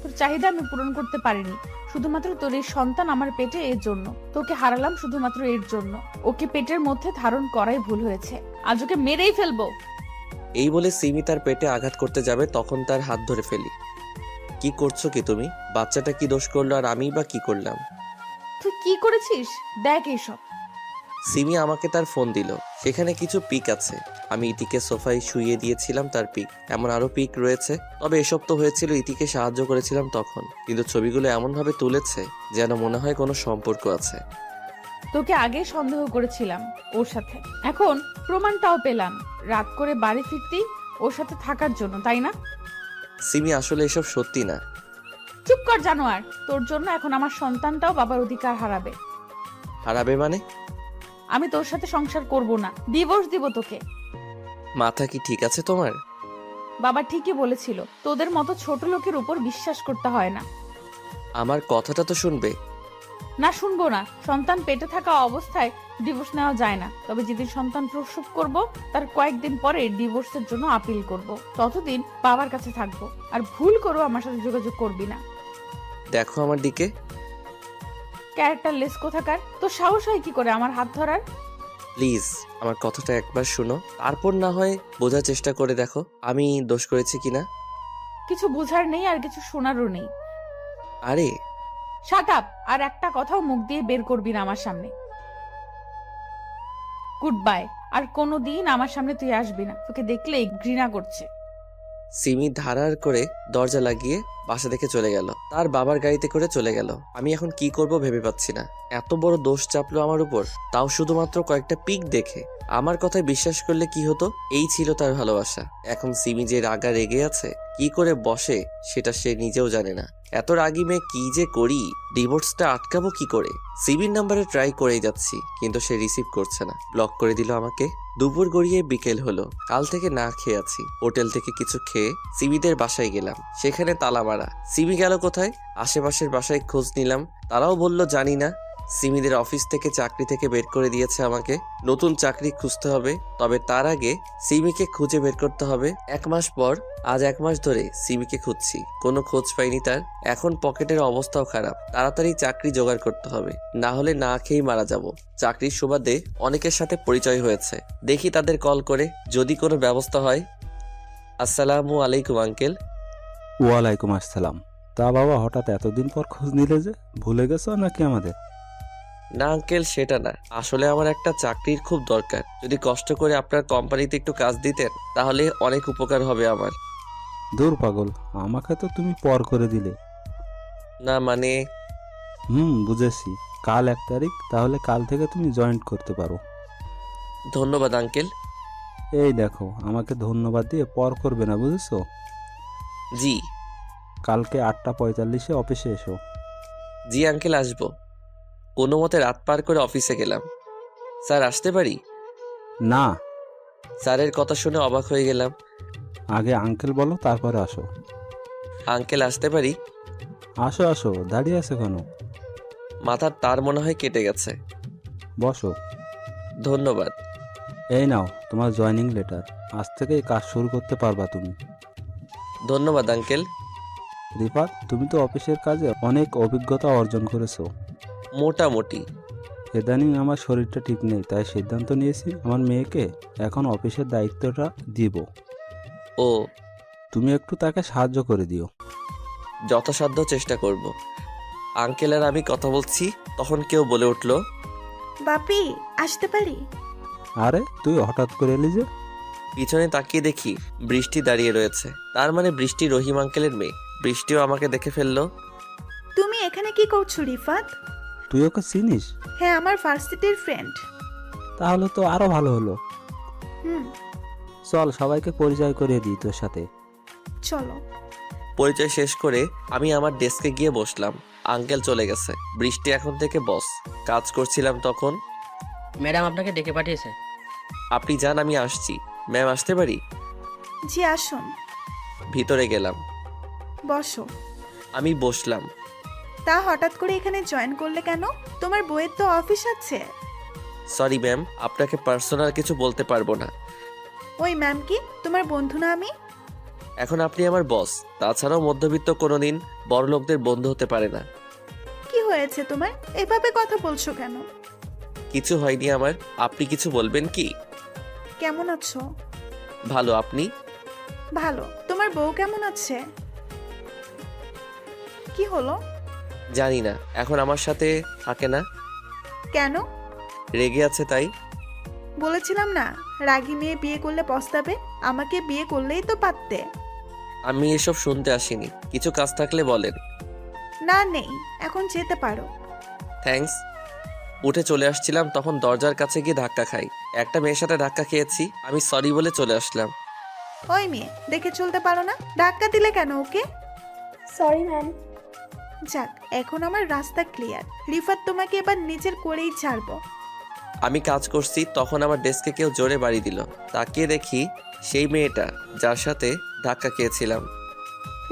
তোর চাহিদা আমি পূরণ করতে পারিনি, শুধুমাত্র তোর এই সন্তান আমার পেটে, এর জন্য তোকে হারালাম, শুধুমাত্র এর জন্য। ওকে পেটের মধ্যে ধারণ করাই ভুল হয়েছে, আজ ওকে মেরেই ফেলবো। এই বলে সিমি তার পেটে আঘাত করতে যাবে, তখন তার হাত ধরে ফেলি। কি করছো কি তুমি? বাচ্চাটা কি দোষ করলো আর আমি বা কি করলাম? তুই কি করেছিস দেখ এইসব। সিমি আমাকে তার ফোন দিল। সেখানে কিছু পিক আছে। আমি ইতিকে সোফায় শুইয়ে দিয়েছিলাম তার পিক। এমন আরো পিক রয়েছে, তবে এসব তো হয়েছিল ইতিকে সাহায্য করেছিলাম তখন। কিন্তু ছবিগুলো এমনভাবে তুলেছে যেন মনে হয় কোনো সম্পর্ক আছে। তোকে আগে সন্দেহ করেছিলাম ওর সাথে, এখন প্রমাণটাও পেলাম। রাত করে বাড়ি ফিরতেই ওর সাথে থাকার জন্য, তাই না? সিমি আসলে এসব সত্যি না। চুপ কর জানোয়ার, তোর জন্য এখন আমার সন্তানটাও বাবার অধিকার হারাবে। হারাবে মানে? আমি তোর সাথে সংসার করব না, ডিভোর্স দিব তোকে। মাথা কি ঠিক আছে তোমার? বাবা ঠিকই বলেছিল, তোদের মতো ছোট লোকের উপর বিশ্বাস করতে হয় না। আমার কথাটা তো শুনবে। না, শুনবো না। সন্তান পেটে থাকা অবস্থায় ডিভোর্স নেওয়া যায় না। তবে যেদিন সন্তান প্রসব করব তার কয়েকদিন পরে ডিভোর্সের জন্য আপিল করব। ততদিন বাবার কাছে থাকবো। আর ভুল করো আমার সাথে যোগাযোগ করবি না। দেখো আমার দিকে। ক্যারেক্টারলেস কোথাকার, তোর সাহস হয় কি করে আমার হাত ধরার? প্লিজ আমার কথাটা একবার শোনো, তারপর না হয় বোঝার চেষ্টা করে দেখো আমি দোষ করেছি কিনা। কিছু বুঝার নেই আর কিছু শোনারও নেই। আরে শাট আপ! আর একটা কথাও মুখ দিয়ে বের করবি না আমার সামনে। Good bye. আর কোনোদিন আমার সামনে তুই আসবি না, তোকে দেখলেই ঘৃণা করছে। সিমি ধারার করে দরজা লাগিয়ে বাসা থেকে চলে গেল। তার বাবার গাড়িতে করে চলে গেল। আমি এখন কি করব ভেবে পাচ্ছি না। এত বড় দোষ চাপলো আমার উপর, তাও শুধুমাত্র কয়েকটা পিক দেখে। আমার কথায় বিশ্বাস করলে কি হতো? এই ছিল তার ভালোবাসা। এখন সিমি যে রাগা রেগে আছে, কি করে বসে সেটা সে নিজেও জানে না। এত রাগি মেয়ে কি যে করি, ডিভোর্সটা আটকাবো কি করে? সিমির নাম্বারে ট্রাই করেই যাচ্ছি, কিন্তু সে রিসিভ করছে না, ব্লক করে দিল আমাকে। দুপুর গড়িয়ে বিকেল হলো। কাল থেকে না খেয়ে আছি। হোটেল থেকে কিছু খেয়ে সিমিদের বাসায় গেলাম। সেখানে তালা মারা। সিমি গেল কোথায়? আশেপাশের বাসায় খোঁজ নিলাম, তারাও বলল জানি না। সিমিদের অফিস থেকে চাকরি থেকে বের করে দিয়েছে আমাকে। নতুন চাকরি খুঁজতে হবে, তবে তার আগে সিমিকে খুঁজে বের করতে হবে। 1 মাস পর, আজ 1 মাস ধরে সিমিকে খুঁজছি, কোনো খোঁজ পাইনি তার। এখন পকেটের অবস্থাও খারাপ, তাড়াতাড়ি চাকরি জোগাড় করতে হবে, না হলে না খেয়েই মারা যাব। চাকরির সুবাদে অনেকের সাথে পরিচয় হয়েছে, দেখি তাদের কল করে যদি কোনো ব্যবস্থা হয়। আসসালামু আলাইকুম আঙ্কেল। ওয়ালাইকুম আসসালাম। তা বাবা, হঠাৎ এতদিন পর খোঁজ নিলে যে, ভুলে গেছো নাকি আমাদের? না আঙ্কেল, সেটা না। আসলে আমার একটা চাকরির খুব দরকার। যদি কষ্ট করে আপনার কোম্পানিতে একটু কাজ দিতেন তাহলে অনেক উপকার হবে আমার। দূর পাগল, আমাকে তো তুমি পর করে দিলে। না মানে, বুঝেছি। কাল 1 তারিখ, তাহলে কাল থেকে তুমি জয়েন্ট করতে পারো। ধন্যবাদ আঙ্কেল। এই দেখো, আমাকে ধন্যবাদ দিয়ে পর করবে না, বুঝেছো? জি। কালকে 8:45-এ অফিসে এসো। জি আঙ্কেল, আসবো। কোনো মতে রাত পার করে অফিসে গেলাম। স্যার আসতে পারি? না। স্যারের কথা শুনে অবাক হয়ে গেলাম। আগে আঙ্কেল বলো, তারপরে আসো। আঙ্কেল আসতে পারি? আসো আসো, দাঁড়িয়ে আছে কেন? মাথার তার মনে হয় কেটে গেছে। বসো। ধন্যবাদ। এই নাও তোমার জয়েনিং লেটার। আজ থেকেই কাজ শুরু করতে পারবা তুমি। ধন্যবাদ আঙ্কেল। রিফাত, তুমি তো অফিসের কাজে অনেক অভিজ্ঞতা অর্জন করেছো। মোটামুটি। ইদানিং আমার শরীরটা ঠিক নেই, তাই সিদ্ধান্ত নিয়েছি আমার মেয়েকে এখন অফিসের দায়িত্বটা দিব। ও, তুমি একটু তাকে সাহায্য করে দিও। যথাসাধ্য চেষ্টা করব। আঙ্কেল আর আমি কথা বলছি, তখন কেউ বলে উঠল, বাপি, আসতে পারি? আরে তুই হঠাৎ করে এলি যে? পিছনে তাকিয়ে দেখি বৃষ্টি দাঁড়িয়ে রয়েছে। তার মানে বৃষ্টি রহিম আঙ্কেলের মেয়ে। বৃষ্টিও আমাকে দেখে ফেললো। তুমি এখানে কি করছো রিফাত? তুই ওকে চিনিস? হ্যাঁ, আমার ভার্সিটির ফ্রেন্ড। তাহলে তো আরো ভালো হলো। হুম, চল সবাইকে পরিচয় করিয়ে দিই তোর সাথে। চলো। পরিচয় শেষ করে আমি আমার ডেস্কে গিয়ে বসলাম। আঙ্কেল চলে গেছে। বৃষ্টি এখন থেকে বস। কাজ করছিলাম তখন। ম্যাডাম আপনাকে ডেকে পাঠিয়েছে। আপনি যান, আমি আসছি। ম্যাম আসতে পারি? জি আসুন। ভিতরে গেলাম। বসো। আমি বসলাম। তা হঠাৎ করে এখানে জয়েন করলে কেন? তোমার বইয়ের তো অফিস আছে। সরি ম্যাম, আপনাকে পার্সোনাল কিছু বলতে পারবো না। ওই ম্যাম কি তোমার বন্ধু না আমি? এখন আপনি আমার বস। তাছাড়াও মধ্যবিত্ত কোনোদিন বড় লোকদের বন্ধু হতে পারে না। কি হয়েছে তোমার? এভাবে কথা বলছো কেন? কিছু হয়নি আমার। আপনি কিছু বলবেন কি? কেমন আছো? ভালো, আপনি? ভালো। তোমার বউ কেমন আছে? কি হলো? জানি না, এখন আমার সাথে থাকে না। কেন? রেগে আছে তাই? বলেছিলাম না, রাগী মেয়ে বিয়ে করলে পস্তাবে। আমাকে বিয়ে করলেই তো পারতে। আমি এসব শুনতে আসিনি, কিছু কাজ থাকলে বলেন। না, নেই, এখন যেতে পারো। থ্যাঙ্কস। উঠে চলে আসছিলাম তখন দরজার কাছে গিয়ে ধাক্কা খাই। একটা মেয়ের সাথে ধাক্কা খেয়েছি, আমি সরি বলে চলে আসলাম। ওই মেয়ে, দেখে চলতে পারো না? ধাক্কা দিলে কেন ওকে? Sorry ma'am. যাক, এখন আমার রাস্তা ক্লিয়ার। রিফাত তোমাকে এবার নিজের করেই ছাড়বো। আমি কাজ করছি তখন আমার ডেস্কে কেউ জোরে বাড়ি দিল। তাকিয়ে দেখি সেই মেয়েটা যার সাথে ধাক্কা খেয়েছিলাম।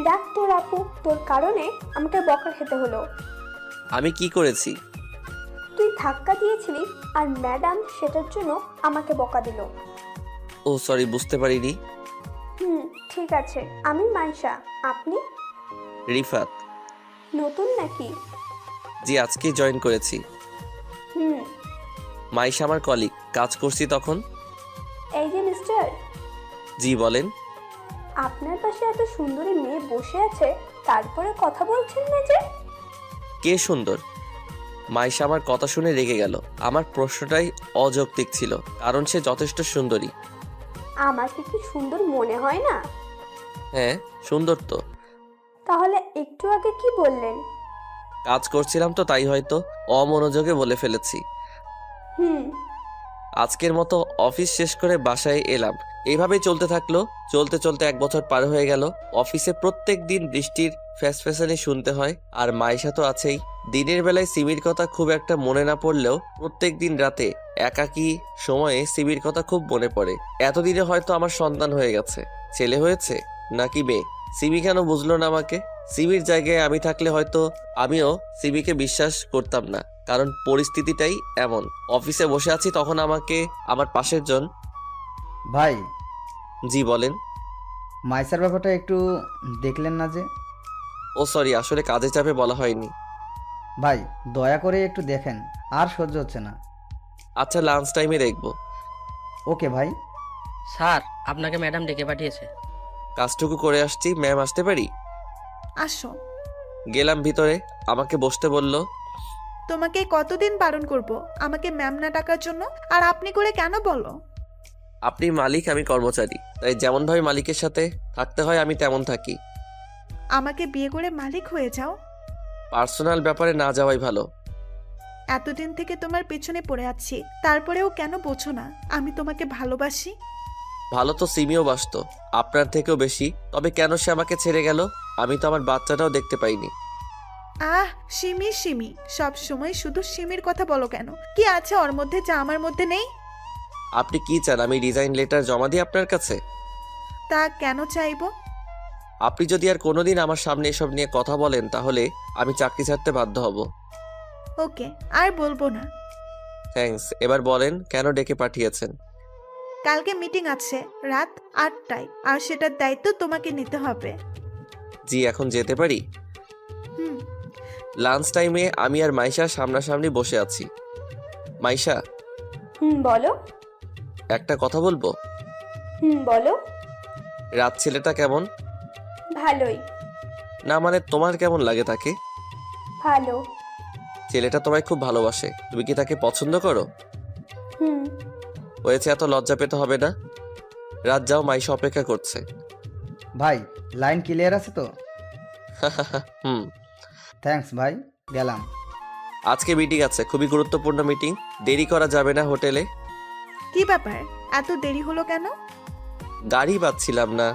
রাগ তোর আপু, তোর কারণে আমাকে বকা খেতে হলো। আমি কি করেছি? তুই ধাক্কা দিয়েছিলি আর ম্যাডাম সেটার জন্য আমাকে বকা দিল। ও সরি, বুঝতে পারিনি। ঠিক আছে। আমি মাইশা, আপনি? রিফাত। নতুন নাকি? জি, আজকেই জয়েন করেছি। মাইশা আমার কলিগ, কাজ করছি তখন। এই যে মিস্টার, জি বলেন। আপনার পাশে এত সুন্দরী মেয়ে বসে আছে, তারপরে কথা বলছেন না যে? কে সুন্দর? মাইশা আমার কথা শুনে রেগে গেল। আমার প্রশ্নটাই অযৌক্তিক ছিল, কারণ সে যথেষ্ট সুন্দরী। আমাকে কি সুন্দর মনে হয় না? হ্যাঁ, সুন্দর তো। তাহলে একটু আগে কি বললেন? কাজ করছিলাম তো, তাই হয়তো অমনোযোগে বলে ফেলেছি। আজকের মতো অফিস শেষ করে বাসায় এলাম। এইভাবেই চলতে থাকলো। চলতে চলতে 1 বছর পার হয়ে গেল। অফিসে প্রত্যেক দিন বৃষ্টির ফ্যাসফ্যাসানি শুনতে হয়, আর মাইশা তো আছেই। দিনের বেলায় সিমির কথা খুব একটা মনে না পড়লেও প্রত্যেক দিন রাতে একাকী সময়ে সিমির কথা খুব মনে পড়ে। এতদিনে হয়তো আমার সন্তান হয়ে গেছে। ছেলে হয়েছে নাকি মেয়ে, সিমি কেন বুঝলো না আমাকে? সিমির জায়গায় আমি থাকলে হয়তো আমিও সিমিকে বিশ্বাস করতাম না, কারণ পরিস্থিতিটাই এমন। অফিসে বসে আছি তখন আমাকে আমার পাশের জন। ভাই। জি বলেন। মাইসার ব্যাপারটা একটু দেখলেন না যে? ও সরি, আসলে কাজে চাপে বলা হয়নি। ভাই, দয়া করে একটু দেখেন, আর সহ্য হচ্ছে না। আচ্ছা, লাঞ্চ টাইমে দেখবো। ওকে ভাই। স্যার, আপনাকে ম্যাডাম ডেকে পাঠিয়েছে। কাজটুকু করে আসছি, ম্যাম আসতে পারি? আসো। গেলাম ভিতরে, আমাকে বসতে বলল। তোমাকে কতদিন বারণ করব আমাকে ম্যাম না ডাকার জন্য? আর আপনি করে কেন বলো? আপনি মালিক, আমি কর্মচারী, তাই যেমন ভাবে মালিকের সাথে থাকতে হয় আমি তেমন থাকি। আমাকে বিয়ে করে মালিক হয়ে যাও। পার্সোনাল ব্যাপারে না যাওয়াই ভালো। এতদিন থেকে তোমার পেছনে পড়ে আছি, তারপরেও কেন বোঝো না আমি তোমাকে ভালোবাসি? ভালো তো সিমিও বাসতো, আপনার থেকেও বেশি। তবে কেন সে আমাকে ছেড়ে গেল? আমি তো আমার বাচ্চাটাও দেখতে পাইনি। আহ, সিমি সিমি, সব সময় শুধু সিমির কথা বলো কেন? কি আছে ওর মধ্যে যা আমার মধ্যে নেই? আপনি কি চান আমি রিজাইন লেটার জমা দিই আপনার কাছে? তা কেন চাইবো? আপনি যদি আর কোনোদিন আমার সামনে এসব নিয়ে কথা বলেন তাহলে আমি চাকরি ছাড়তে বাধ্য হব। ওকে, আর বলবো না। থ্যাঙ্কস। এবার বলেন কেন ডেকে পাঠিয়েছেন? কালকে মিটিং আছে রাত 8টায়, আর সেটার দায়িত্ব তোমাকে নিতে হবে। জি, এখন যেতে পারি? লাঞ্চ টাইমে আমি আর মাইশা সামনাসামনি বসে আছি। মাইশা। বলো। একটা কথা বলবো। বলো। রাত ছেলেটা কেমন? ভালোই। না মানে তোমার কেমন লাগে তাকে? ভালো। ছেলেটা তোমায় খুব ভালোবাসে, তুমি কি তাকে পছন্দ করো? হয়েছে, এত লজ্জা পেতে হবে না। রাত যাও, মাইশা অপেক্ষা করছে। ভাই, লাইন ক্লিয়ার আছে তো? থ্যাঙ্কস ভাই, গেলাম। আজকে মিটিং আছে, খুবই গুরুত্বপূর্ণ মিটিং, দেরি করা যাবে না হোটেলে। কি ব্যাপার, এত দেরি হলো কেন? গাড়ি পাচ্ছিলাম না।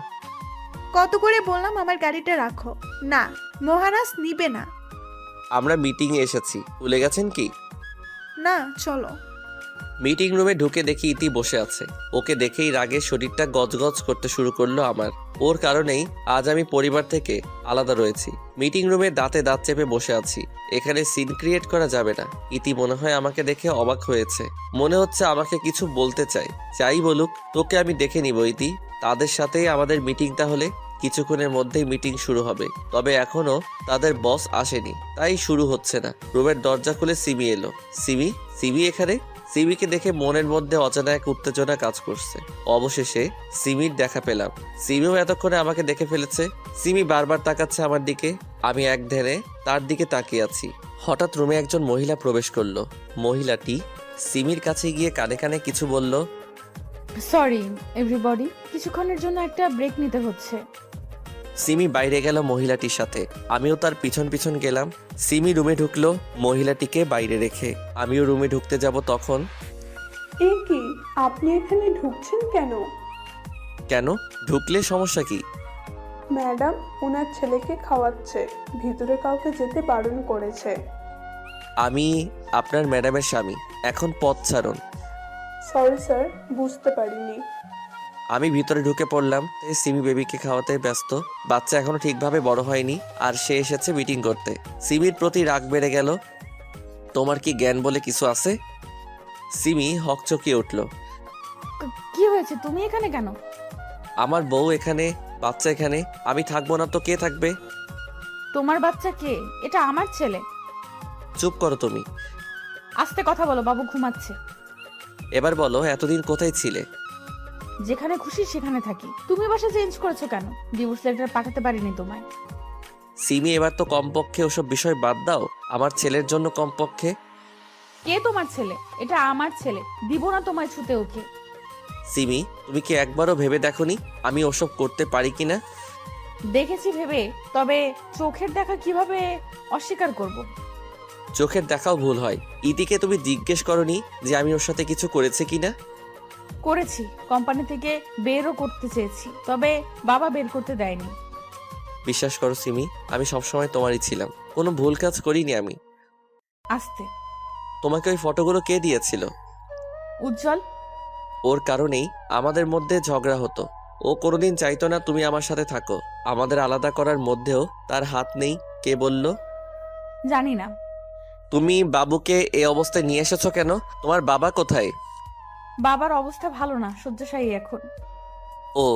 কত করে বললাম আমার গাড়িটা রাখো। না, মহারাজ নিবে না। আমরা মিটিং এ এসেছি, ভুলে গেছেন কি? না, চলো। মিটিং রুমে ঢুকে দেখি ইতি বসে আছে। ওকে দেখেই রাগে শরীরটা গজগজ করতে শুরু করলো আমার। ওর কারণেই আজ আমি পরিবার থেকে আলাদা রয়েছি। মিটিং রুমে দাঁতে দাঁত চেপে বসে আছি। এখানে সিন ক্রিয়েট করা যাবে না। ইতি মনে হয় আমাকে দেখে অবাক হয়েছে, মনে হচ্ছে আমাকে কিছু বলতে চাই। যাই বলুক, তোকে আমি দেখে নিব ইতি। তাদের সাথেই আমাদের মিটিং, তাহলে কিছুক্ষণের মধ্যেই মিটিং শুরু হবে। তবে এখনো তাদের বস আসেনি, তাই শুরু হচ্ছে না। রুমের দরজা খুলে সিমি এলো। সিমি? সিমি এখানে? সিমিকে দেখে মনের মধ্যে অজানা এক উত্তেজনা কাজ করছে। অবশেষে সিমির দেখা পেলাম। সিমিও এতক্ষণে আমাকে দেখে ফেলেছে। সিমি বারবার তাকাচ্ছে আমার দিকে, আমি এক ধ্যানে তার দিকে তাকিয়ে আছি। হঠাৎ রুমে একজন মহিলা প্রবেশ করলো। মহিলাটি সিমির কাছে গিয়ে কানে কানে কিছু বলল। সরি এভরিবডি, কিছুক্ষণের জন্য একটা ব্রেক নিতে হচ্ছে। সিমি বাইরে গেল মহিলাটির সাথে, আমিও তার পিছন পিছন গেলাম। সিমি রুমে ঢুকলো মহিলাটিকে বাইরে রেখে, আমিও রুমে ঢুকতে যাব তখন। এ কি, আপনি এখানে ঢুকছেন কেন? কেন, ঢুকলে সমস্যা কি? ম্যাডাম ওনার ছেলেকে খাওয়াচ্ছে, ভিতরে কাউকে যেতে বারণ করেছে। আমি আপনার ম্যাডামের স্বামী, এখন পথ ছাড়ুন। সরি স্যার, বুঝতে পারিনি। আমি ভিতরে ঢুকে পড়লাম। সিমি বেবিকে খাওয়াতে ব্যস্ত, বাচ্চা এখনো ঠিকভাবে বড় হয়নি, আর সে এসেছে মিটিং করতে। সিমির প্রতি রাগ বেড়ে গেল। তোমার কি জ্ঞান বলে কিছু আছে? সিমি হকচকিয়ে উঠল। কি হয়েছে, তুমি এখানে কেন? আমার বউ এখানে, বাচ্চা এখানে, আমি থাকবো না তো কে থাকবে? তোমার বাচ্চা কে? এটা আমার ছেলে। চুপ করো তুমি। আস্তে কথা বলো, বাবু ঘুমাচ্ছে। এবার বলো, এতদিন কোথায় ছিলে? যেখানে খুশি সেখানে থাকি। তুমি বাসা চেঞ্জ করেছো কেন? ডিভোর্স লেটার পাঠাতে পারিনি তোমায়। সিমি এবার তো কমপক্ষে ওসব বিষয় বাদ দাও, আমার ছেলের জন্য কমপক্ষে। কে তোমার ছেলে? এটা আমার ছেলে, দিব না তোমায় ছুতে ওকে। সিমি, তুমি কি একবারও ভেবে দেখোনি আমি ওসব করতে পারি কিনা? দেখেছি ভেবে, তবে চোখের দেখা কিভাবে অস্বীকার করব? চোখের দেখাও ভুল হয়। ইতিকে তুমি জিজ্ঞেস করনি যে আমি ওর সাথে কিছু করেছে কিনা? করেছি, কোম্পানি থেকে বেরও করতে চেয়েছি, তবে বাবা বের করতে দেয়নি। বিশ্বাস করো সিমি, আমি সবসময় তোমারই ছিলাম, কোনো ভুল কাজ করিনি আমি। আস্তে। তোমাকে ওই ফটোগুলো কে দিয়েছিল? উজ্জ্বল। ওর কারণেই আমাদের মধ্যে ঝগড়া হতো। ও কোনোদিন চাইতো না তুমি আমার সাথে থাকো। আমাদের আলাদা করার মধ্যেও তার হাত নেই। কে বলল? জানি না। তুমি বাবুকে এই অবস্থায় নিয়ে এসেছো কেন? তোমার বাবা কোথায়? বাবার অবস্থা ভালো না, শয্যাশায়ী এখন। ও,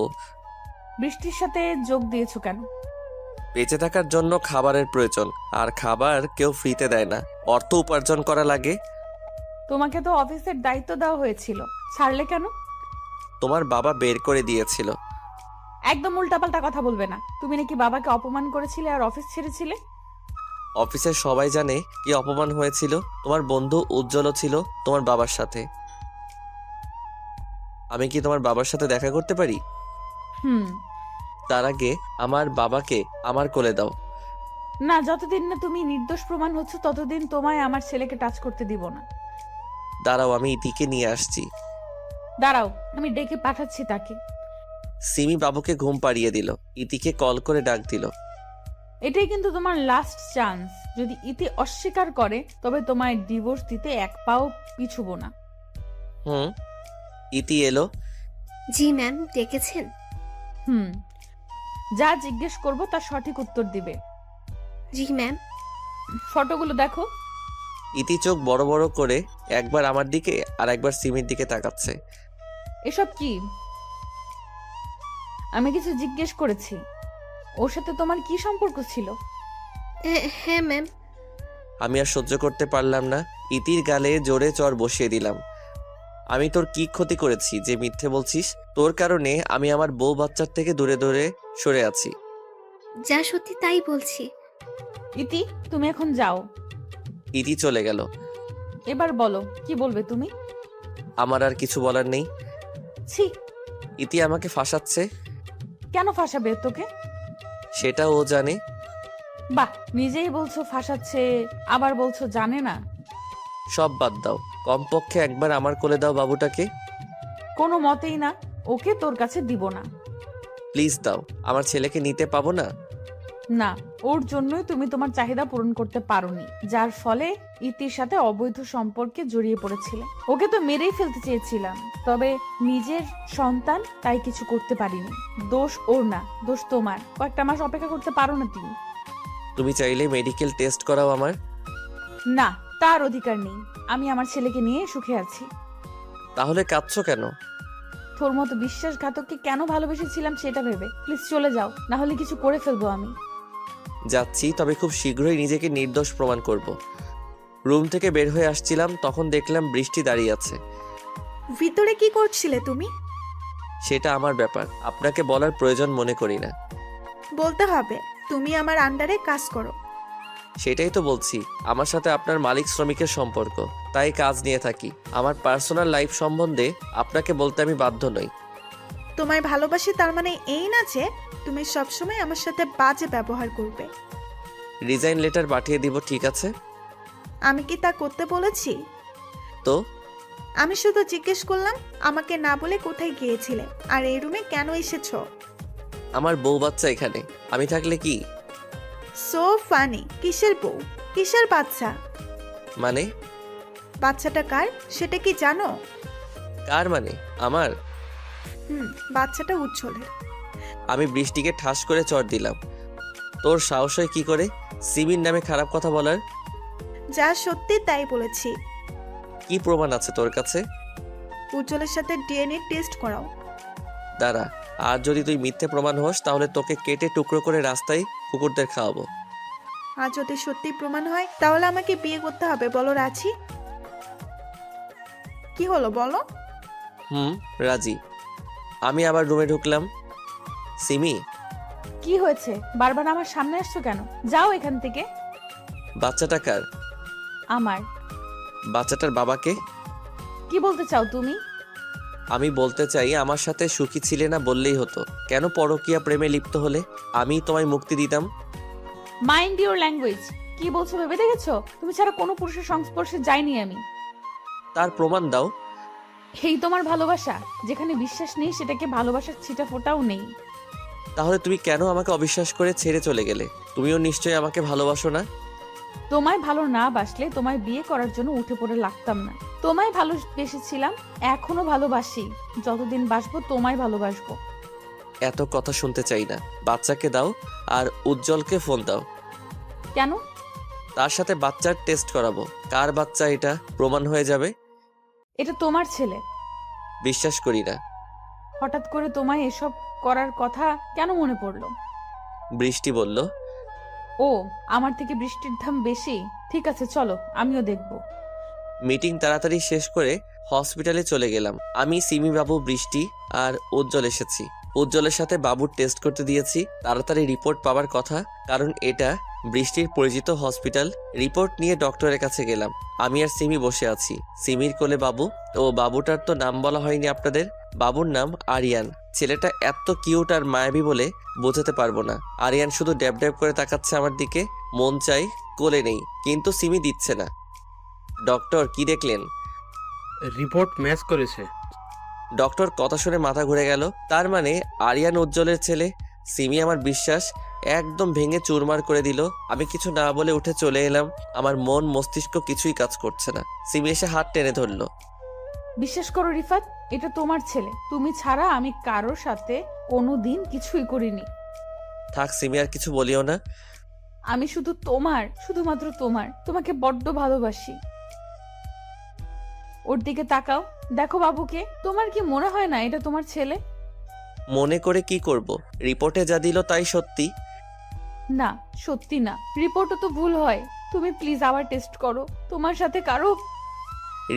বৃষ্টির সাথে যোগ দিয়েছো কেন? বেঁচে থাকার জন্য খাবারের প্রয়োজন, আর খাবার কেউ ফ্রিতে দেয় না, অর্থ উপার্জন করা লাগে। তোমাকে তো অফিসের দায়িত্ব দেওয়া হয়েছিল, ছাড়লে কেন? তোমার বাবা বের করে দিয়েছিল। একদম উল্টাপাল্টা কথা বলবে না। তুমি নাকি বাবাকে অপমান করেছিলে আর অফিস ছেড়েছিলে। অফিসের সবাই জানে কি অপমান হয়েছিল। তোমার বন্ধু উজ্জ্বলও ছিল তোমার বাবার সাথে। আমি কি তোমার বাবার সাথে দেখা করতে পারি? তার আগে আমার বাবাকে আমার কোলে দাও। না, যতদিন না তুমি নির্দোষ প্রমাণ হচ্ছে ততদিন তোমায় আমার ছেলেকে টাচ করতে দিব না। দাঁড়াও, আমি ইতিকে নিয়ে আসছি। দাঁড়াও, আমি ডেকে পাঠাচ্ছি তাকে। সিমি বাবুকে ঘুম পাড়িয়ে দিল, ইতিকে কল করে ডাক দিল। এটাই কিন্তু তোমার লাস্ট চান্স। যদি ইতি অস্বীকার করে তবে তোমায় ডিভোর্স দিতে এক পাও পিছুবো না। ইতি এলো। জি ম্যাম, ডেকেছেন? যা জিজ্ঞেস করব তার সঠিক উত্তর দিবে। জি ম্যাম। ফটোগুলো দেখো। ইতি চোখ বড় বড় করে একবার আমার দিকে আর একবার সিমির দিকে তাকাচ্ছে। এসব কি? আমি কিছু জিজ্ঞেস করেছি। ওর সাথে তোমার কি সম্পর্ক ছিল? হ্যাঁ ম্যাম। আমি আর সহ্য করতে পারলাম না, ইতির গালে জোরে চড় বসিয়ে দিলাম। আমি তোর কি ক্ষতি করেছি যে মিথ্যে বলছিস? তোর কারণে আমি আমার বউ বাচ্চার থেকে দূরে দূরে সরে আছি। যা সত্যি তাই বলছি। ইতি, তুমি এখন যাও। ইতি চলে গেল। এবার বলো, কি বলবে তুমি? আমার আর কিছু বলার নেই। ছি। ইতি আমাকে ফাঁসাচ্ছে। কেন ফাঁসাবে তোকে? সেটা ও জানে। বাহ, নিজেই বলছো ফাঁসাচ্ছে, আবার বলছো জানে না। সব বাদ দাও, কমপক্ষে একবার আমার কোলে দাও বাবুটাকে। কোনো মতেই না, ওকে তোর কাছে দিব না। প্লিজ দাও, আমার ছেলেকে নিতে পাবো না। না, ওর জন্যই তুমি তোমার চাহিদা পূরণ করতে পারোনি, যার ফলে ইতির সাথে অবৈধ সম্পর্কে জড়িয়ে পড়েছিলে। ওকে তো মেরেই ফেলতে চেয়েছিলাম, তবে নিজের সন্তান তাই কিছু করতে পারিনি। দোষ ওর না, দোষ তোমার। কয়েকটা মাস অপেক্ষা করতে পারো না তুমি? তুমি চাইলে মেডিকেল টেস্ট করাও আমার। না, তার অধিকার নেই। আমি আমার ছেলেকে নিয়ে সুখে আছি। তাহলে কাঁদছো কেন? তোর মতো বিশ্বাসঘাতককে কেন ভালোবেসেছিলাম সেটা ভেবে। প্লিজ চলে যাও, না হলে কিছু করে ফেলবো আমি। যাচ্ছি, তবে খুব শীঘ্রই নিজেকে নির্দোষ প্রমাণ করব। রুম থেকে বের হয়ে আসছিলাম, তখন দেখলাম বৃষ্টি দাঁড়িয়ে আছে। ভিতরে কি করছিলে তুমি? সেটা আমার ব্যাপার, আপনাকে বলার প্রয়োজন মনে করি না। বলতে হবে, তুমি আমার আন্ডারে কাজ করো। সেটাই তো বলছি, আমার সাথে আপনার মালিক শ্রমিকের সম্পর্ক, তাই কাজ নিয়ে থাকি। আমার পার্সোনাল লাইফ সম্বন্ধে আপনাকে বলতে আমি বাধ্য নই। তোমায় ভালোবাসি তার মানে এই না যে তুমি সবসময় আমার সাথে বাজে ব্যবহার করবে। রিজাইন লেটার পাঠিয়ে দিব, ঠিক আছে? আমি কি তা করতে বলেছি? তো আমি শুধু জিজ্ঞেস করলাম আমাকে না বলে কোথায় গিয়েছিলে আর এই রুমে কেন এসেছো। আমার বউ বাচ্চা এখানে, আমি থাকলে কি? So funny. কিসের বউ, কিসের বাচ্চা? মানে? বাচ্চাটা কার সেটা কি জানো? কার মানে? আমার? বাচ্চাটা উজ্জ্বলের। আমি বৃষ্টিকে ঠাস করে চড় দিলাম। তোর সাহস হয় কি করে সিমির নামে খারাপ কথা বলার? যা সত্যি তাই বলেছি। কি প্রমাণ আছে তোর কাছে? উজ্জ্বলের সাথে ডিএনএ টেস্ট করাও। দাঁড়া, আর যদি তুই মিথ্যে প্রমাণ হোস তাহলে তোকে কেটে টুকরো করে রাস্তায় কুকুরদের খাওয়াবো। আর যদি সত্যি প্রমাণ হয় তাহলে আমাকে বিয়ে করতে হবে, বলো রাজি? কি হলো বলো? রাজি। আমি আবার রুমে ঢুকলাম। সিমি, কি হয়েছে? বারবার আমার সামনে আসছো কেন? যাও এখান থেকে। বাচ্চাটা কার? আমার। বাচ্চাটার বাবাকে? কি বলতে চাও তুমি? আমি বলতে চাই আমার সাথে সুখী ছিলে না বললেই হতো, কেন পরকীয়া প্রেমে লিপ্ত হলে? আমি তোমায় মুক্তি দিতাম। Mind your language. কি বলছো ভেবে দেখেছো? তুমি ছাড়া কোনো পুরুষের সংস্পর্শে যাইনি আমি। তার প্রমাণ দাও। এই তোমার ভালোবাসা, যেখানে বিশ্বাস নেই সেটাকে ভালোবাসার ছিটা ফোটাও নেই। তাহলে তুমি কেন আমাকে অবিশ্বাস করে ছেড়ে চলে গেলে? তুমিও নিশ্চয়ই আমাকে ভালোবাসো না? তোমায় ভালো না বাসলে তোমায় বিয়ে করার জন্য উঠে পড়ে লাগতাম না। তোমায় ভালোবেসেছিলাম, এখনো ভালোবাসি। যতদিন বাসবো তোমায় ভালোবাসবো। এত কথা শুনতে চাই না। বাচ্চাকে দাও আর উজ্জ্বলকে ফোন দাও। কেন? তার সাথে বাচ্চার টেস্ট করাবো। কার বাচ্চা এটা প্রমাণ হয়ে যাবে। এটা তোমার ছেলে। বিশ্বাস করি না। হঠাৎ করে তোমায় এসব করার কথা কেন মনে পড়লো? বৃষ্টি বলল। ও, আমার থেকে বৃষ্টির দাম বেশি। ঠিক আছে চলো, আমিও দেখবো। মিটিং তাড়াতাড়ি শেষ করে হসপিটালে চলে গেলাম। আমি, সিমি বাবু, বৃষ্টি আর উজ্জ্বল এসেছি। উজ্জ্বলের সাথে বাবুর টেস্ট করতে দিয়েছি। তাড়াতাড়ি রিপোর্ট পাওয়ার কথা, কারণ এটা বৃষ্টির পরিচিত হসপিটাল। রিপোর্ট নিয়ে ডক্টরের কাছে গেলাম। আমি আর সিমি বসে আছি। সিমির কোলে বাবু। ও বাবুটার তো নাম বলা হয়নি আপনাদের। বাবুর নাম আরিয়ান। ছেলেটা এত কিউট আর মায়াবী বলে বোঝাতে পারবো না। আরিয়ান শুধু ড্যাব ড্যাব করে তাকাচ্ছে আমার দিকে। মন চাই কোলে নেই, কিন্তু সিমি দিচ্ছে না। ডক্টর, কি দেখলেন? রিপোর্ট ম্যাচ করেছে। ডক্টর কথা শুনে মাথা ঘুরে গেল। তার মানে আরিয়ান উজ্জ্বলের ছেলে। সিমি আমার বিশ্বাস একদম ভেঙে চুরমার করে দিল। আমি কিছু না বলে উঠে চলে এলাম। আমার মন মস্তিষ্ক কিছুই কাজ করছে না। সিমি এসে হাত টেনে ধরলো। বিশ্বাস করো রিফাত, এটা তোমার ছেলে। তুমি ছাড়া আমি কারোর সাথে কোনোদিন কিছুই করিনি। থাক সিমি, আর কিছু বলিও না। আমি শুধু তোমার, শুধুমাত্র তোমার। তোমাকে বড্ড ভালোবাসি। ওর দিকে তাকাও, দেখো বাবুকে। তোমার কি মনে হয় না এটা তোমার ছেলে? মনে করে কি করব? রিপোর্টে যা দিল তাই সত্যি। না, সত্যি না। রিপোর্টও তো ভুল হয়। তুমি প্লিজ আবার টেস্ট করো। তোমার সাথে কারো।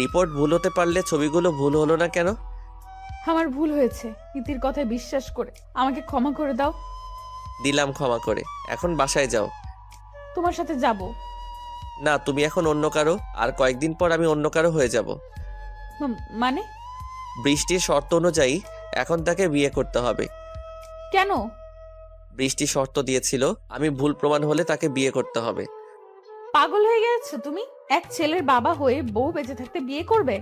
রিপোর্ট ভুল হতে পারলে ছবিগুলো ভুল হলো না কেন? আমার ভুল হয়েছে। ইতির কথায় বিশ্বাস করে আমাকে ক্ষমা করে দাও। দিলাম ক্ষমা করে। এখন বাসায় যাও। তোমার সাথে যাব না, তুমি এখন অন্য কারো, আর কয়েকদিন পর আমি অন্য কারো হয়ে যাব। মানে? বৃষ্টির শর্ত অনুযায়ী এখন তাকে বিয়ে করতে হবে। কেন? বৃষ্টি শর্ত দিয়েছিল আমি ভুল প্রমাণ হলে তাকে বিয়ে করতে হবে। পাগল হয়ে গেছো তুমি? এক ছেলের বাবা হয়ে বউ বেঁচে থাকতে বিয়ে করবে?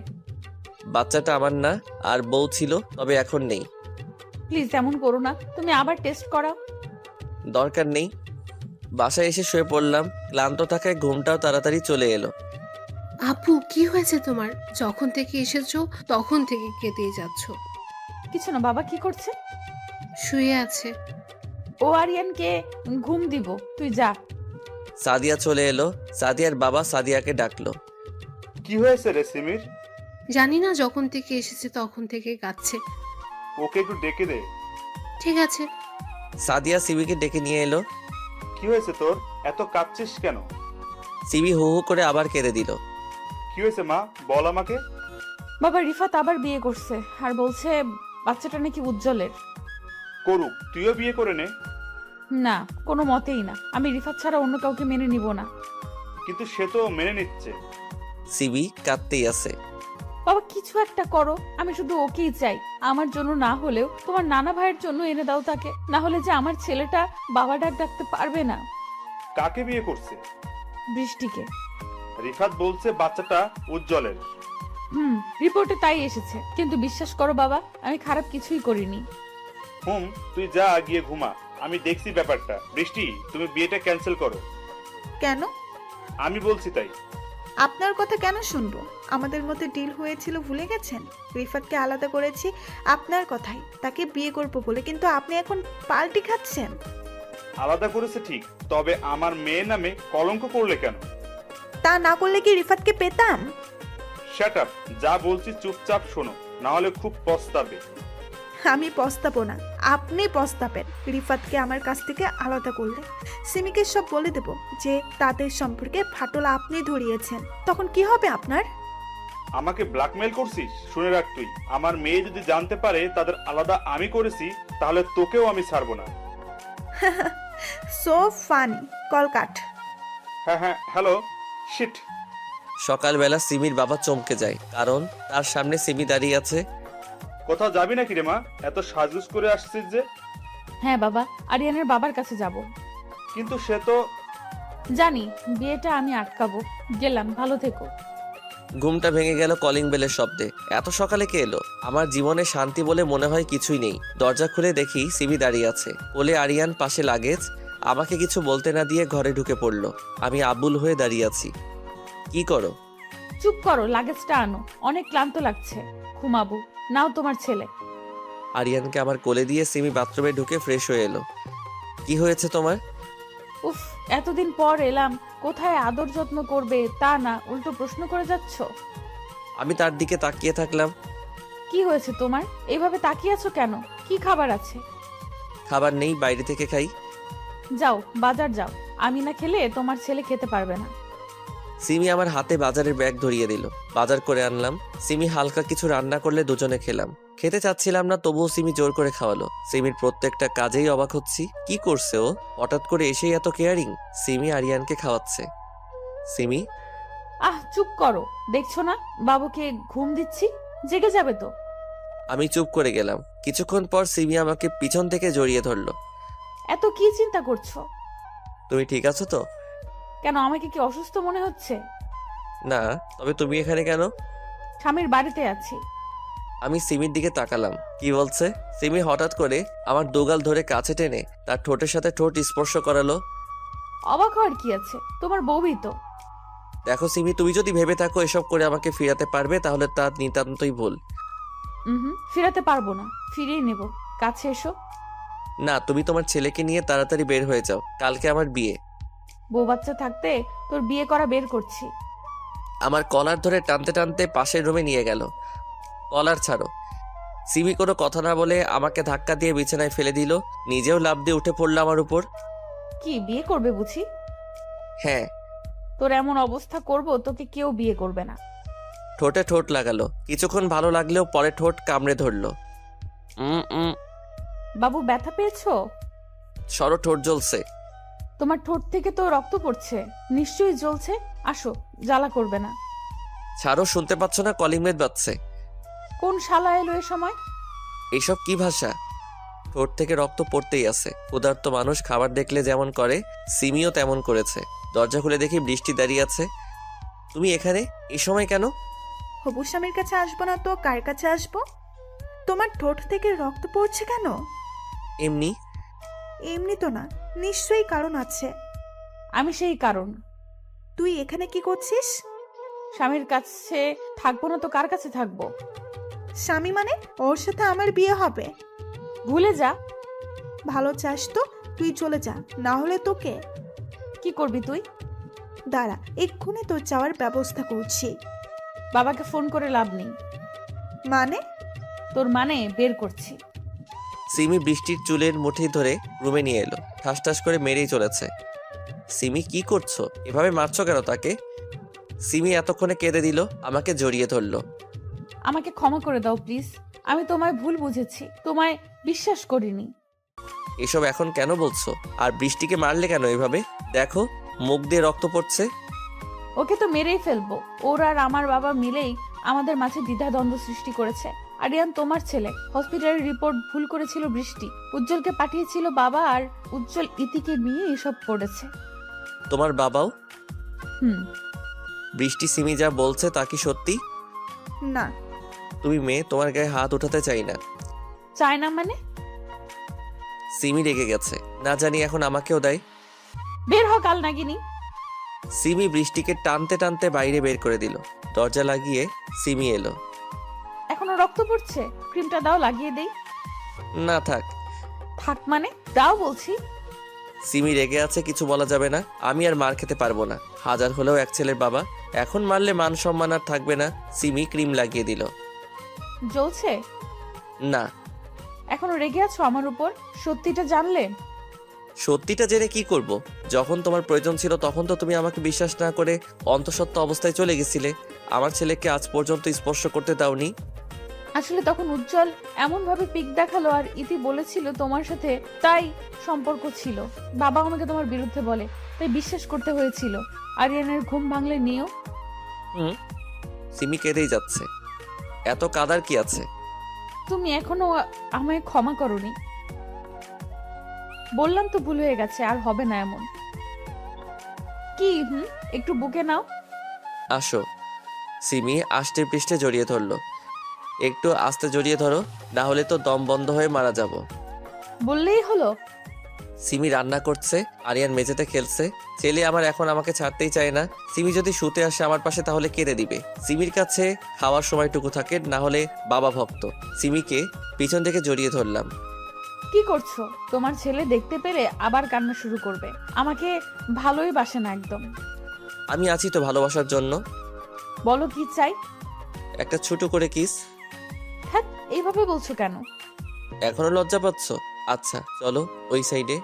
বাচ্চাটা আমার না, আর বউ ছিল, তবে এখন নেই। প্লিজ এমন করো না। তুমি আবার টেস্ট করাও। দরকার নেই। বাসায় এসে শুয়ে পড়লাম। ক্লান্ত থাকায় ঘুমটাও তাড়াতাড়ি চলে এলো। আপু কি হয়েছে তোমার? যখন থেকে এসেছো তখন থেকে কেঁদেই যাচ্ছ। কিছু না। বাবা কি করছে? শুয়ে আছে। ও আরিয়ানকে ঘুম দিব, তুই যা। সাদিয়া চলে এলো। সাদিয়ার বাবা সাদিয়াকে ডাকলো। কি হয়েছে রে সিমির? জানি না, যখন থেকে এসেছে তখন থেকে কাঁদছে। ওকে একটু ডেকে দে। ঠিক আছে। সাদিয়া সিমিকে ডেকে নিয়ে এলো। কি হয়েছে তোর? এত কাঁদছিস কেন? সিমি হু হু করে আবার কেঁদে দিল। কি হয়েছে মা, বল আমাকে। বাবা, রিফাত আবার বিয়ে করছে আর বলছে বাচ্চাটা নাকি উজ্জ্বলের। করুক, তুইও বিয়ে করে নে। না, কোনো মতেই না। আমি রিফাত ছাড়া অন্য কাউকে মেনে নিব না। কিন্তু সে তো মেনে নিচ্ছে। সিমি কাঁদতেই আছে। বাবা কিছু একটা করো, আমি শুধু ওকেই চাই। আমার জন্য না হলেও তোমার নানা ভাইয়ের জন্য এনে দাও তাকে, না হলে যে আমার ছেলেটা বাবা ডাক ডাকতে পারবে না। কাকে বিয়ে করছে? বৃষ্টিকে। রিফাত বলছে বাচ্চাটা উজ্জ্বলের। রিপোর্টে তাই এসেছে, কিন্তু বিশ্বাস করো বাবা, আমি খারাপ কিছুই করিনি। তুই যা গিয়ে ঘুমা, আমি দেখছি ব্যাপারটা। বৃষ্টি, তুমি বিয়েটা ক্যান্সেল করো। কেন? আমি বলছি তাই। আপনার কথা কেন শুনবো? আমাদের মধ্যে ডিল হয়েছিল ভুলে গেছেন? রিফাতকে আলাদা করেছি আপনার কথাই, তাকে বিয়ে করবো বলে, কিন্তু আপনি এখন পাল্টি খাচ্ছেন। আলাদা করেছে ঠিক, তবে আমার মেয়ে নামে কলঙ্ক করলে কেন? তা না করলে কি রিফাতকে পেতাম? শাট আপ, যা বলছি চুপচাপ শোনো, না হলে খুব পস্তাবে। আমি পস্তাবো না, আপনি পস্তাবেন রিফাতকে আমার কাছ থেকে আলাদা করলে। সিমিকে সব বলে দেব যে তাদের সম্পর্কে ফাটল আপনি ধরিয়েছেন। তখন কি হবে আপনার? আমাকে ব্ল্যাকমেল করছিস? শুনে রাখ, তুই আমার মেয়ে যদি জানতে পারে তাদের আলাদা আমি করেছি, তাহলে তোকেও আমি ছাড়বো না। So funny. কল কাট। হ্যাঁ, হ্যালো। শিট। সকালবেলা সিমির বাবা চমকে যায়, কারণ তার সামনে সিমি দাঁড়িয়ে আছে। কোথাও যাবি নাকি রে মা? এত সাজগুজ করে আসছিস যে? হ্যাঁ বাবা, আরিয়ানের বাবার কাছে যাব। কিন্তু সে তো... জানি, বিয়েটা আমি আটকাবো। গেলাম, ভালো থেকো। ঘুমটা ভেঙে গেল কলিং বেলের শব্দে। এত সকালে কে এলো? আমার জীবনে শান্তি বলে মনে হয় কিছুই নেই। দরজা খুলে দেখি সিমি দাঁড়িয়ে আছে, কোলে আরিয়ান, পাশে লাগেজ। আমাকে কিছু বলতে না দিয়ে ঘরে ঢুকে পড়লো। আমি আবুল হয়ে দাঁড়িয়ে আছি। কি করো? চুপ করো, লাগেজটা আনো, অনেক ক্লান্ত লাগছে, ঘুমাবো। নাও তোমার ছেলে। আরিয়ানকে আমার কোলে দিয়ে সিমি বাথরুমে ঢুকে ফ্রেশ হয়ে এলো। কি হয়েছে তোমার? উফ, এতদিন পর এলাম, কোথায় আদর যত্ন করবে তা না, উল্টো প্রশ্ন করে যাচ্ছ। আমি তার দিকে তাকিয়ে থাকলাম। কি হয়েছে তোমার? এইভাবে তাকিয়ে আছো কেন? কি খাবার আছে? খাবার নেই, বাইরে থেকে খাই। যাও, বাজার যাও, আমি না খেলে তোমার ছেলে খেতে পারবে না। সিমি আমার হাতে বাজারের ব্যাগ ধরিয়ে দিল। বাজার করে আনলাম। সিমি হালকা কিছু রান্না করলে দুজনে খেলাম। খেতে চাচ্ছিলাম না, তবুও সিমি জোর করে খাওয়ালো। সিমির প্রত্যেকটা কাজেই অবাক হচ্ছি। কি করছে ও? হঠাৎ করে এসেই এত কেয়ারিং। সিমি আরিয়ানকে খাওয়াচ্ছে। সিমি, চুপ করো, দেখছো না বাবুকে ঘুম দিচ্ছি, জেগে যাবে তো। আমি চুপ করে গেলাম। কিছুক্ষণ পর সিমি আমাকে পিছন থেকে জড়িয়ে ধরলো। এত কি চিন্তা করছো? তুমি ঠিক আছো তো? কেন, আমাকে কি অসুস্থ মনে হচ্ছে? না, তবে তুমি এখানে কেন? স্বামীর বাড়িতে আছি। আমি সিমির দিকে তাকালাম। কি বলছে? সিমি হঠাৎ করে আমার দুগাল ধরে কাছে টেনে তার ঠোঁটের সাথে ঠোঁট স্পর্শ করালো। অবাক হওয়ার কি আছে, তোমার বউই তো। দেখো সিমি, তুমি যদি ভেবে থাকো এসব করে আমাকে ফিরাতে পারবে, তাহলে তা নিতান্তই ভুল। ফিরাতে পারবো না, ফিরিয়ে নেব। কাছে এসো। না, তুমি তোমার ছেলেকে নিয়ে তাড়াতাড়ি বের হয়ে যাও, কালকে আমার বিয়ে। বউ বাচ্চা থাকতে তোর বিয়ে করা বের করছি। আমার কলার ধরে টানতে টানতে পাশের রুমে নিয়ে গেল। কলার ছাড়ো। সিমি কোনো কথা না বলে আমাকে ধাক্কা দিয়ে বিছানায় ফেলে দিল। নিজেও লাফ দিয়ে উঠে পড়লো আমার উপর। কি বিয়ে করবে বুঝি? হ্যাঁ। তোর এমন অবস্থা করব, তোকে কেউ বিয়ে করবে না। ঠোঁটে ঠোঁট লাগালো। কিছুক্ষণ ভালো লাগলেও পরে ঠোঁট কামড়ে ধরলো। বাবু, ব্যথা পেয়েছো? সরো, ঠোঁট জ্বলছে। তোমার ঠোঁট থেকে তো রক্ত পড়ছে, নিশ্চয়ই জ্বলছে। আসো, জ্বালা করবে না। ছাড়ো, শুনতে পাচ্ছ না কলিং বেল বাজছে? কোন শালা এলো এ সময়? এইসব কি ভাষা? ঠোঁট থেকে রক্ত পড়তেই আছে। ক্ষুধার্ত মানুষ খাবার দেখলে যেমন করে, সিমিও তেমন করেছে। দরজা খুলে দেখি বৃষ্টি দাঁড়িয়ে আছে। তুমি এখানে এই সময় কেন? হবু স্বামীর কাছে আসবো না তো কার কাছে আসবো? তোমার ঠোঁট থেকে রক্ত পড়ছে কেন? এমনি। এমনি তো না, নিশ্চয়ই কারণ আছে। আমি সেই কারণ। তুই এখানে কি করছিস? স্বামীর কাছে থাকবো না তো কার কাছে থাকবো? স্বামী মানে ওর সাথে আমার বিয়ে হবে। ভুলে যা। ভালো চাস তো তুই চলে যা, না হলে তোকে। কি করবি তুই? দাঁড়া, এক্ষুনি তোর যাওয়ার ব্যবস্থা করছি। বাবাকে ফোন করে লাভ নেই। মানে? তোর মানে বের করছি। সিমি বৃষ্টির চুলের মুঠি ধরে রুমে নিয়ে এলো। ঠাস ঠাস করে মেরেই চলেছে। সিমি, কি করছো? এভাবে মারছো কেন তাকে? সিমি এতক্ষণে কেঁদে দিল, আমাকে জড়িয়ে ধরলো। আমাকে ক্ষমা করে দাও প্লিজ, আমি তোমায় ভুল বুঝেছি, তোমায় বিশ্বাস করিনি। এসব এখন কেন বলছো? আর বৃষ্টিকে মারলে কেন এভাবে? দেখো মুখ দিয়ে রক্ত পড়ছে। ওকে তো মেরেই ফেলবো। ওর আর আমার বাবা মিলেই আমাদের মাঝে দ্বিধাদ্বন্দ্ব সৃষ্টি করেছে। আরিয়ান তোমার ছেলে, হসপিটালের রিপোর্ট ভুল করেছিল বৃষ্টি, উজ্জ্বলকে পাঠিয়েছিল বাবা, আর উজ্জ্বল ইতিকে নিয়ে এসব করেছে। তোমার বাবাও? হুম। বৃষ্টি সিমি যা বলছে তা কি সত্যি? না। তুমি মেয়ে, তোমার গায়ে হাত উঠাতে চাই না। চায় না মানে? সিমি রেগে গেছে, না জানি এখন আমাকেও দেয়। বের হ কাল নাগিনী। সিমি বৃষ্টিকে টানতে টানতে বাইরে বের করে দিল। দরজা লাগিয়ে সিমি এলো। এখনো রক্ত পড়ছে, ক্রিমটা দাও লাগিয়ে দেই। না থাক। থাক মানে? দাও বলছি। সিমি রেগে আছে, কিছু বলা যাবে না। আমি আর মার খেতে পারবো না, হাজার হলেও এক ছেলের বাবা। এখন মারলে মান সম্মান আর থাকবে না। সিমি ক্রিম লাগিয়ে দিল। জ্বলছে? না। এখনো রেগে আছো আমার উপর? সত্যিটা জানলে? সত্যিটা জেনে কি করব? যখন তোমার প্রয়োজন ছিল তখন তো তুমি আমাকে বিশ্বাস না করে অন্তঃসত্ত্বা অবস্থায় চলে গেছিলে। আমার ছেলেকে আজ পর্যন্ত স্পর্শ করতে দাওনি। আসলে তখন উজ্জ্বল এমন ভাবে পিক দেখালো আর ইতি বলেছিল তোমার সাথে তাই সম্পর্ক ছিল। বাবা আমাকে তোমার বিরুদ্ধে বলে, তাই বিশ্বাস করতে হয়েছিল। আরিয়ানের ঘুম ভাঙলে নিও। সিমি কেঁদেই যাচ্ছে। এত কাদার কি আছে? তুমি এখনো আমায় ক্ষমা করনি। বললাম তো ভুল হয়ে গেছে, আর হবে না এমন। কি একটু বুকে নাও। আসো। সিমি আষ্টে পৃষ্ঠে জড়িয়ে ধরলো। একটু আস্তে জড়িয়ে ধরো, না হলে তো দম বন্ধ হয়ে মারা যাব। বললেই হলো। সিমি রান্না করছে, আরিয়ান মেঝেতে খেলছে। ছেলে আমার এখন আমাকে ছাড়তেই চায় না। সিমি যদি শুতে আসে আমার পাশে তাহলে কেঁদে দিবে। সিমির কাছে খাওয়ার সময়টুকু থাকে, না হলে বাবা ভক্ত। সিমিকে পিছন থেকে জড়িয়ে ধরলাম। কি করছো? তোমার ছেলে দেখতে পেলে আবার কান্না শুরু করবে। আমাকে ভালোই বাসে না একদম। আমি আছি তো ভালোবাসার জন্য। বলো কি চাই? একটা ছোট করে কিস। হ্যাঁ, এইভাবে বলছো কেন? এখনো লজ্জা পাচ্ছ? আচ্ছা চলো ওই সাইডে।